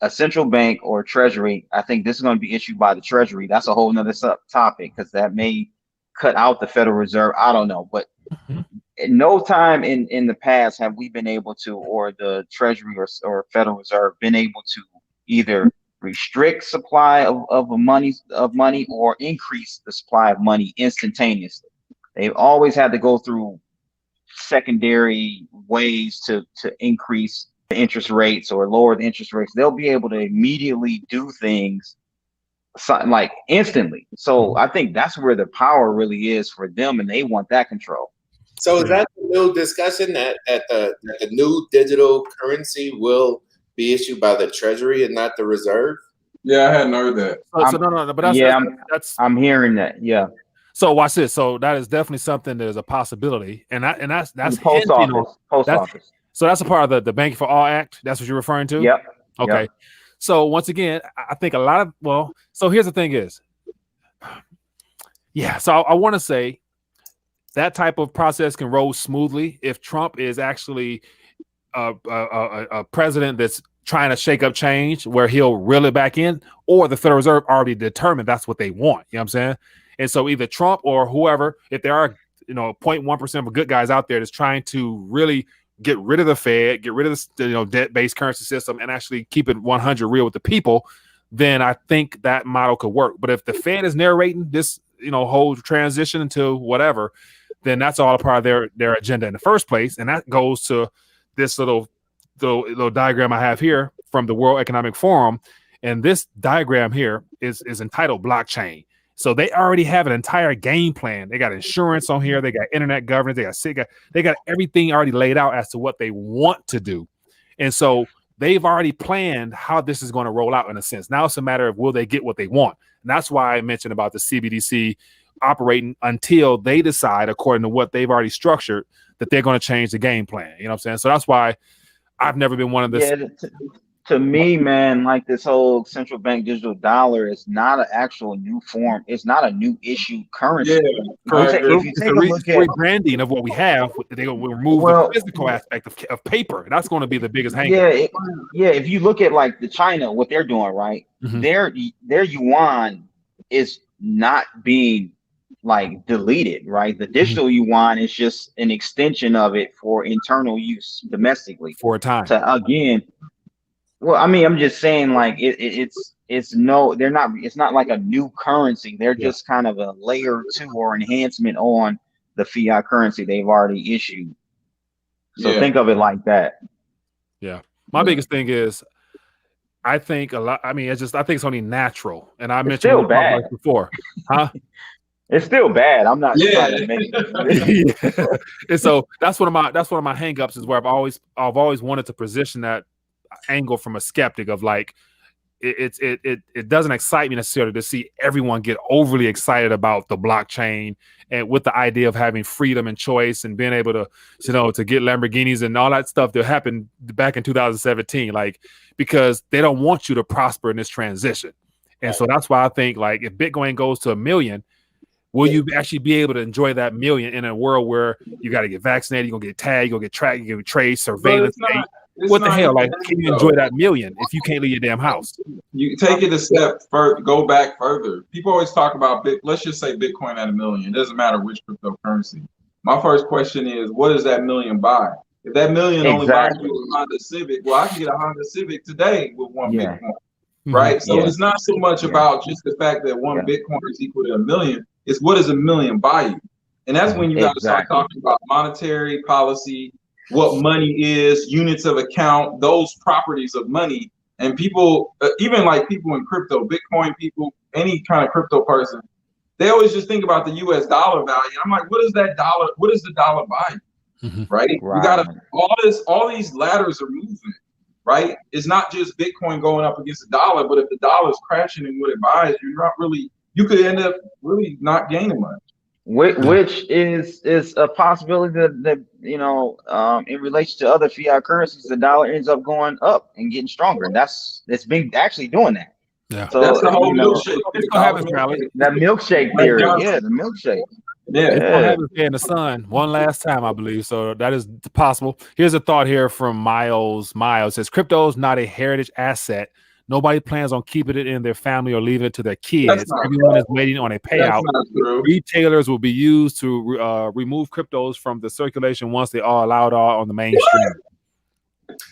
a central bank or treasury. I think this is going to be issued by the treasury. That's a whole nother topic, because that may cut out the Federal Reserve. I don't know, but in no time in the past have we been able to, or the treasury or Federal Reserve been able to either restrict supply of money or increase the supply of money instantaneously. They've always had to go through secondary ways to increase the interest rates or lower the interest rates. They'll be able to immediately do things like instantly. So I think that's where the power really is for them, and they want that control. So is that the new discussion that the new digital currency will be issued by the Treasury and not the Reserve? Yeah, I hadn't heard that. But I'm hearing that. Yeah. So watch this. So that is definitely something that is a possibility, and that's post office. So that's a part of the Banking for All Act. That's what you're referring to. Yep. Okay. Yep. So once again, I think a lot of so here's the thing is, so I want to say, that type of process can roll smoothly if Trump is actually a president that's trying to shake up change where he'll reel it back in, or the Federal Reserve already determined that's what they want. You know what I'm saying? And so either Trump or whoever, if there are 0.1% of good guys out there that's trying to really get rid of the Fed, get rid of the debt-based currency system, and actually keep it 100 real with the people, then I think that model could work. But if the Fed is narrating this whole transition into whatever, then that's all a part of their agenda in the first place. And that goes to this little diagram I have here from the World Economic Forum. And this diagram here is entitled blockchain. So they already have an entire game plan. They got insurance on here. They got internet governance. They got everything already laid out as to what they want to do. And so they've already planned how this is going to roll out in a sense. Now it's a matter of will they get what they want. And that's why I mentioned about the CBDC operating until they decide, according to what they've already structured, that they're going to change the game plan. You know what I'm saying? So that's why I've never been one of this. Yeah, to me, man, like this whole central bank digital dollar is not an actual new form. It's not a new issue currency. If you take a look at rebranding of what we have, they will remove the physical aspect of paper. That's going to be the biggest hang. If you look at like the China, what they're doing, right? Mm-hmm. Their yuan is not being like deleted, right? The digital yuan is just an extension of it for internal use domestically for a time. So again, well, I mean, I'm just saying, like it's not like a new currency. They're just kind of a layer 2 or enhancement on the fiat currency they've already issued. So think of it like that. Yeah, my biggest thing is, I think a lot. I mean, I think it's only natural, and I mentioned it before, huh? It's still bad. I'm not trying to make it. And so that's one of my hangups is where I've always wanted to position that angle from a skeptic of like it doesn't excite me necessarily to see everyone get overly excited about the blockchain and with the idea of having freedom and choice and being able to to get Lamborghinis and all that stuff that happened back in 2017, like because they don't want you to prosper in this transition. And so that's why I think like if Bitcoin goes to 1 million, will you actually be able to enjoy that 1 million in a world where you got to get vaccinated, you're gonna get tagged, you're gonna get tracked, you're gonna get traced, surveillance? What the hell? Like, can you enjoy that 1 million if you can't leave your damn house? You take it a step further, go back further. People always talk about let's just say Bitcoin at 1 million. It doesn't matter which cryptocurrency. My first question is, what does that 1 million buy? If that 1 million only buys you a Honda Civic, well, I can get a Honda Civic today with 1 Bitcoin, right? So it's not so much about just the fact that 1 Bitcoin is equal to 1 million. It's what does 1 million buy you? And that's when you got to start talking about monetary policy, what money is, units of account, those properties of money. And people, even like people in crypto, Bitcoin people, any kind of crypto person, they always just think about the US dollar value. I'm like, what does the dollar buy you? Right? You gotta, all these ladders are moving, right? It's not just Bitcoin going up against the dollar, but if the dollar's crashing in what it buys, you could end up really not gaining much. Which is a possibility that in relation to other fiat currencies, the dollar ends up going up and getting stronger. And it's been actually doing that. Yeah. So that's the whole milkshake. That milkshake theory. Yeah, the milkshake. Yeah, it's gonna happen in the sun one last time, I believe. So that is possible. Here's a thought here from Miles. Miles says, "Crypto is not a heritage asset. Nobody plans on keeping it in their family or leaving it to their kids. Everyone is waiting on a payout. Retailers will be used to remove cryptos from the circulation once they are allowed on the mainstream."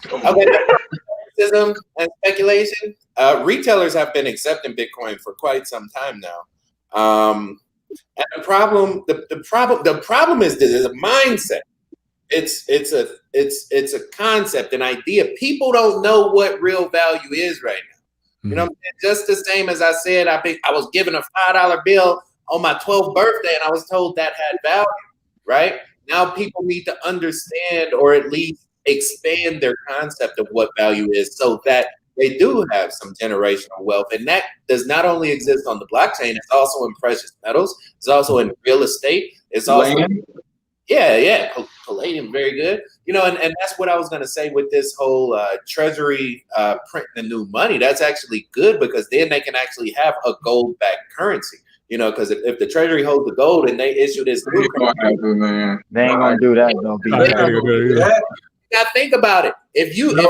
Okay, skepticism and speculation. Retailers have been accepting Bitcoin for quite some time now. And the problem is there's a mindset. It's a concept, an idea. People don't know what real value is right now. You know, just the same as I said, I was given a $5 bill on my 12th birthday, and I was told that had value. Right now, people need to understand, or at least expand their concept of what value is, so that they do have some generational wealth. And that does not only exist on the blockchain, it's also in precious metals. It's also in real estate. It's also palladium, very good. You know, and that's what I was going to say with this whole treasury printing the new money. That's actually good, because then they can actually have a gold-backed currency. You know, because if the Treasury holds the gold and they issue this, They ain't gonna happen, man. They ain't gonna do that though, They ain't BK. gonna do that. now think about it. If you Man.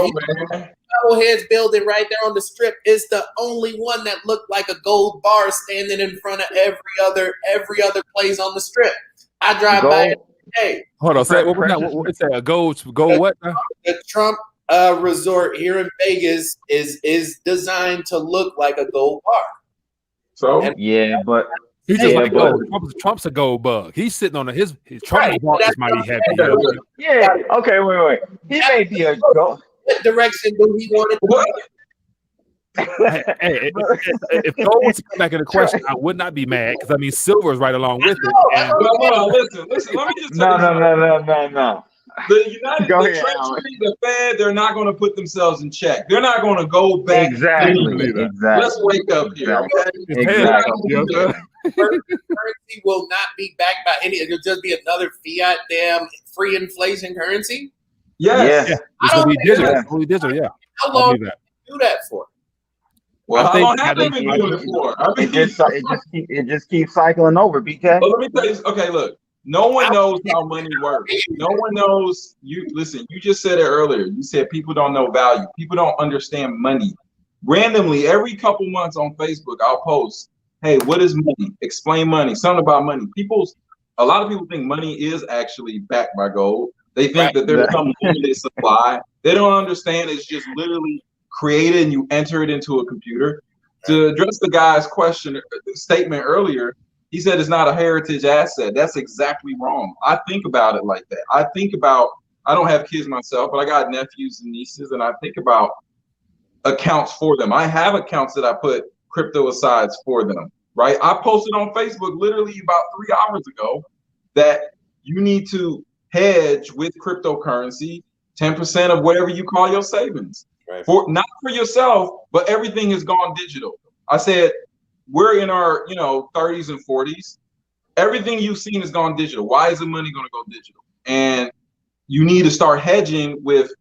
Heads building right there on the strip is the only one that looked like a gold bar standing in front of every other place on the strip. I drive by every day. Hold on, say what's that? A gold what? The Trump resort here in Vegas is designed to look like a gold bar. So yeah, but He's just like but, Trump's a gold bug. He's sitting on his Trump's Right, is mighty heavy. yeah, okay, wait. He may be a gold. What direction do he want it to what? Hey, if gold was to come back into question, I would not be mad because I mean silver is right along with it. And Well, hold on, listen. Let me just tell you something. No. The United Go States ahead, Treasury, the Fed, they're not going to put themselves in check. They're not going to go back. Exactly. Let's wake up here, okay? Exactly. currency will not be backed by any. It'll just be another fiat, damn free inflation currency. Yes. Yeah. it's gonna be digital. Yeah. It's gonna be digital, yeah. How I'll long do do that. you do that for? Well, I how think- long I have they think- been doing it for? I mean, It just keeps cycling over, BK. but let me tell you. Okay, look. No one knows how money works. No one knows. You listen. You just said it earlier. You said people don't know value. People don't understand money. Randomly, every couple months on Facebook, I'll post, "Hey, what is money? Explain money. Something about money." A lot of people think money is actually backed by gold. They think that there's some limited supply. They don't understand it's just literally created and you enter it into a computer. To address the guy's statement earlier, he said it's not a heritage asset. That's exactly wrong. I think about it like that. I don't have kids myself, but I got nephews and nieces, and I think about accounts for them. I have accounts that I put crypto asides for them, right? I posted on Facebook literally about 3 hours ago that you need to hedge with cryptocurrency 10% of whatever you call your savings. Right. Not for yourself, but everything has gone digital. I said we're in our 30s and 40s. Everything you've seen has gone digital. Why is the money going to go digital? And you need to start hedging with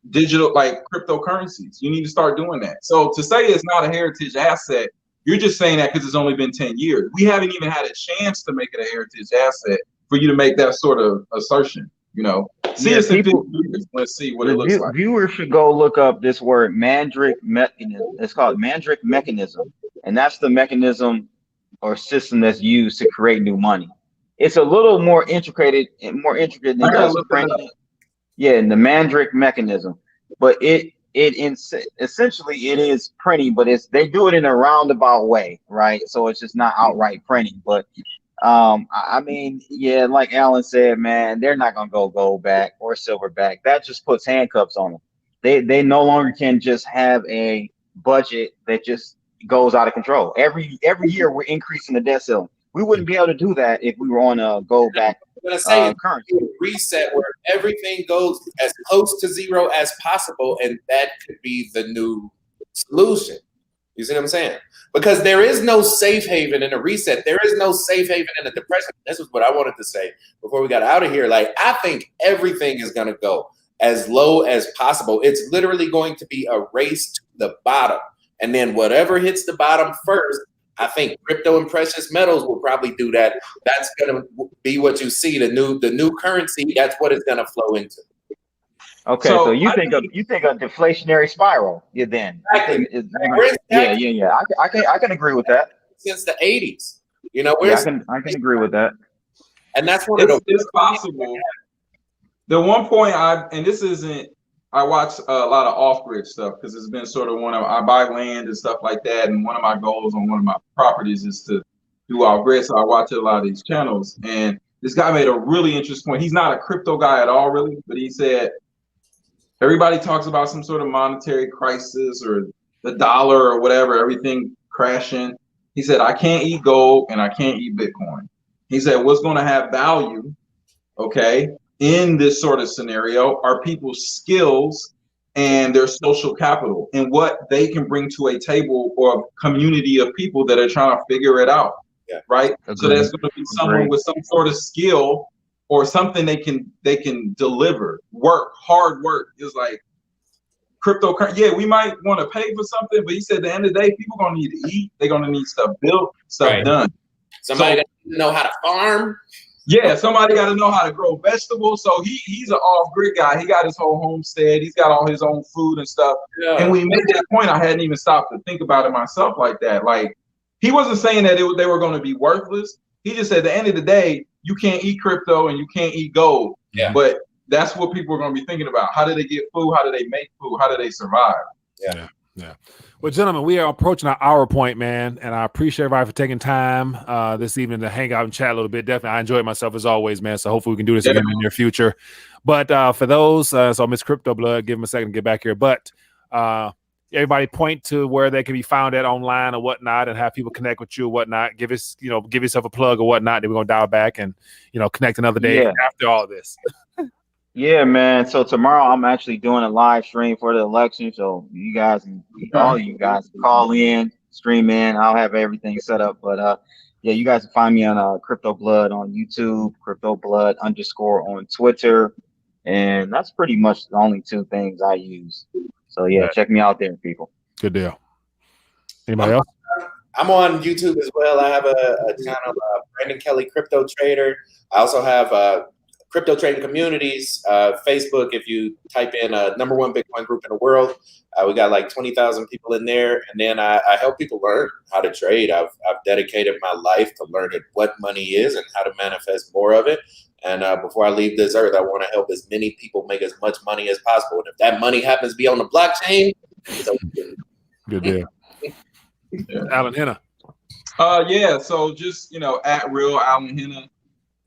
digital, like cryptocurrencies. You need to start doing that. So to say it's not a heritage asset, you're just saying that because it's only been 10 years. We haven't even had a chance to make it a heritage asset for you to make that sort of assertion. See us in 50 years. Let's see what it looks like. Viewers should go look up this word Mandrake mechanism. It's called Mandrake mechanism, and that's the mechanism or system that's used to create new money. It's a little more intricate than just printing. Yeah, and the Mandrake mechanism, but essentially it is printing, but they do it in a roundabout way, right? So it's just not outright printing, but I mean, yeah, like Alan said, man, they're not gonna go gold back or silver back. That just puts handcuffs on them. They no longer can just have a budget that just goes out of control. Every year we're increasing the debt ceiling. We wouldn't be able to do that if we were on a gold back currency reset where everything goes as close to zero as possible, and that could be the new solution. You see what I'm saying? Because there is no safe haven in a reset. There is no safe haven in a depression. This is what I wanted to say before we got out of here. Like, I think everything is going to go as low as possible. It's literally going to be a race to the bottom. And then whatever hits the bottom first, I think crypto and precious metals will probably do that. That's going to be what you see. The new currency, that's what it's going to flow into. Okay, so you think a deflationary spiral? I can agree with that. Since the 80s, I can agree with that. And that's one it's possible. The one point I watch a lot of off-grid stuff because it's been sort of I buy land and stuff like that, and one of my goals on one of my properties is to do off-grid. So I watch a lot of these channels, and this guy made a really interesting point. He's not a crypto guy at all, really, but he said, everybody talks about some sort of monetary crisis or the dollar or whatever, everything crashing. He said, I can't eat gold and I can't eat Bitcoin. He said, what's going to have value, okay, in this sort of scenario are people's skills and their social capital and what they can bring to a table or a community of people that are trying to figure it out, right? Agreed. So that's going to be someone with some sort of skill or something they can deliver. Hard work is like cryptocurrency. Yeah, we might want to pay for something, but he said at the end of the day, people gonna need to eat. They're gonna need stuff built, stuff done. Somebody got to know how to farm. Yeah, somebody got to know how to grow vegetables. So he's an off-grid guy. He got his whole homestead. He's got all his own food and stuff. Yeah. And when he made that point, I hadn't even stopped to think about it myself like that. Like, he wasn't saying that they were going to be worthless. He just said at the end of the day, you can't eat crypto and you can't eat gold. Yeah. But that's what people are going to be thinking about. How do they get food? How do they make food? How do they survive? Yeah. Well, gentlemen, we are approaching our hour point, man, and I appreciate everybody for taking time this evening to hang out and chat a little bit. Definitely, I enjoyed myself as always, man. So hopefully we can do this again in the near future. But for those, so Miss CryptoBlood, give him a second to get back here. But everybody point to where they can be found at online or whatnot, and have people connect with you or whatnot. Give yourself a plug or whatnot. Then we're gonna dial back and connect another day after all this. Yeah, man. So tomorrow I'm actually doing a live stream for the election. So you guys, all of you guys, call in, stream in. I'll have everything set up. But yeah, you guys can find me on CryptoBlood on YouTube, CryptoBlood _ on Twitter, and that's pretty much the only two things I use. So yeah, check me out there, people. Good deal. Anybody else? I'm on YouTube as well. I have a channel, Brandon Kelly Crypto Trader. I also have Crypto Trading Communities, Facebook. If you type in #1 Bitcoin group in the world, we got like 20,000 people in there. And then I help people learn how to trade. I've dedicated my life to learning what money is and how to manifest more of it. And before I leave this earth, I want to help as many people make as much money as possible. And if that money happens to be on the blockchain, it's okay. Good deal. Alan Hena. Yeah. So just at real Alan Hena.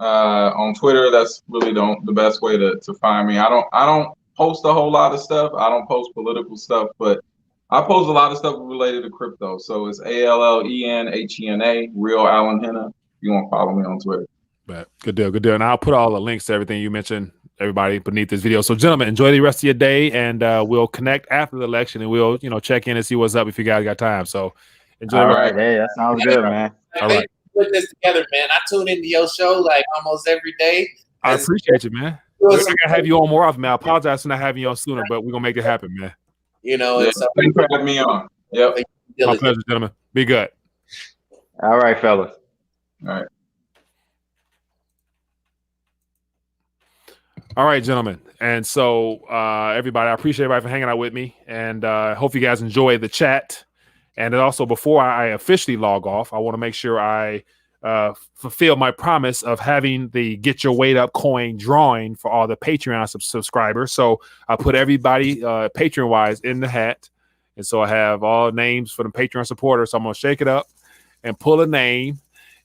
On Twitter, that's really the best way to find me. I don't post a whole lot of stuff. I don't post political stuff, but I post a lot of stuff related to crypto. So it's ALLENHENA, real Alan Hena. If you want to follow me on Twitter. But good deal. And I'll put all the links to everything you mentioned, everybody, beneath this video. So gentlemen, enjoy the rest of your day, and we'll connect after the election, and we'll check in and see what's up if you guys got time. So enjoy. All right. Hey, that sounds good, man. All right. Put this together, man. I tune into your show like almost every day. I appreciate you, man. We're gonna have you on more often, man. I apologize for not having you on sooner, but we're gonna make it happen, man. Thanks for having me on. Yep. My pleasure, gentlemen. Be good. All right, fellas. All right, gentlemen. And so everybody, I appreciate everybody for hanging out with me, and hope you guys enjoy the chat. And also, before I officially log off, I want to make sure I fulfill my promise of having the Get Your Weight Up coin drawing for all the Patreon subscribers. So I put everybody Patreon-wise in the hat. And so I have all names for the Patreon supporters. So I'm going to shake it up and pull a name.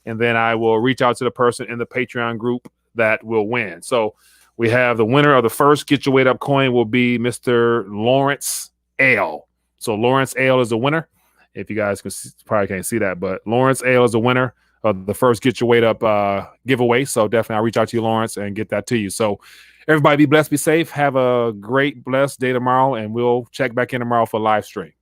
And then I will reach out to the person in the Patreon group that will win. So we have the winner of the first Get Your Weight Up coin will be Mr. Lawrence Ale. So Lawrence Ale is the winner. If you guys probably can't see that, but Lawrence Ale is the winner of the first Get Your Weight Up giveaway. So definitely I'll reach out to you, Lawrence, and get that to you. So everybody be blessed, be safe. Have a great, blessed day tomorrow, and we'll check back in tomorrow for live stream.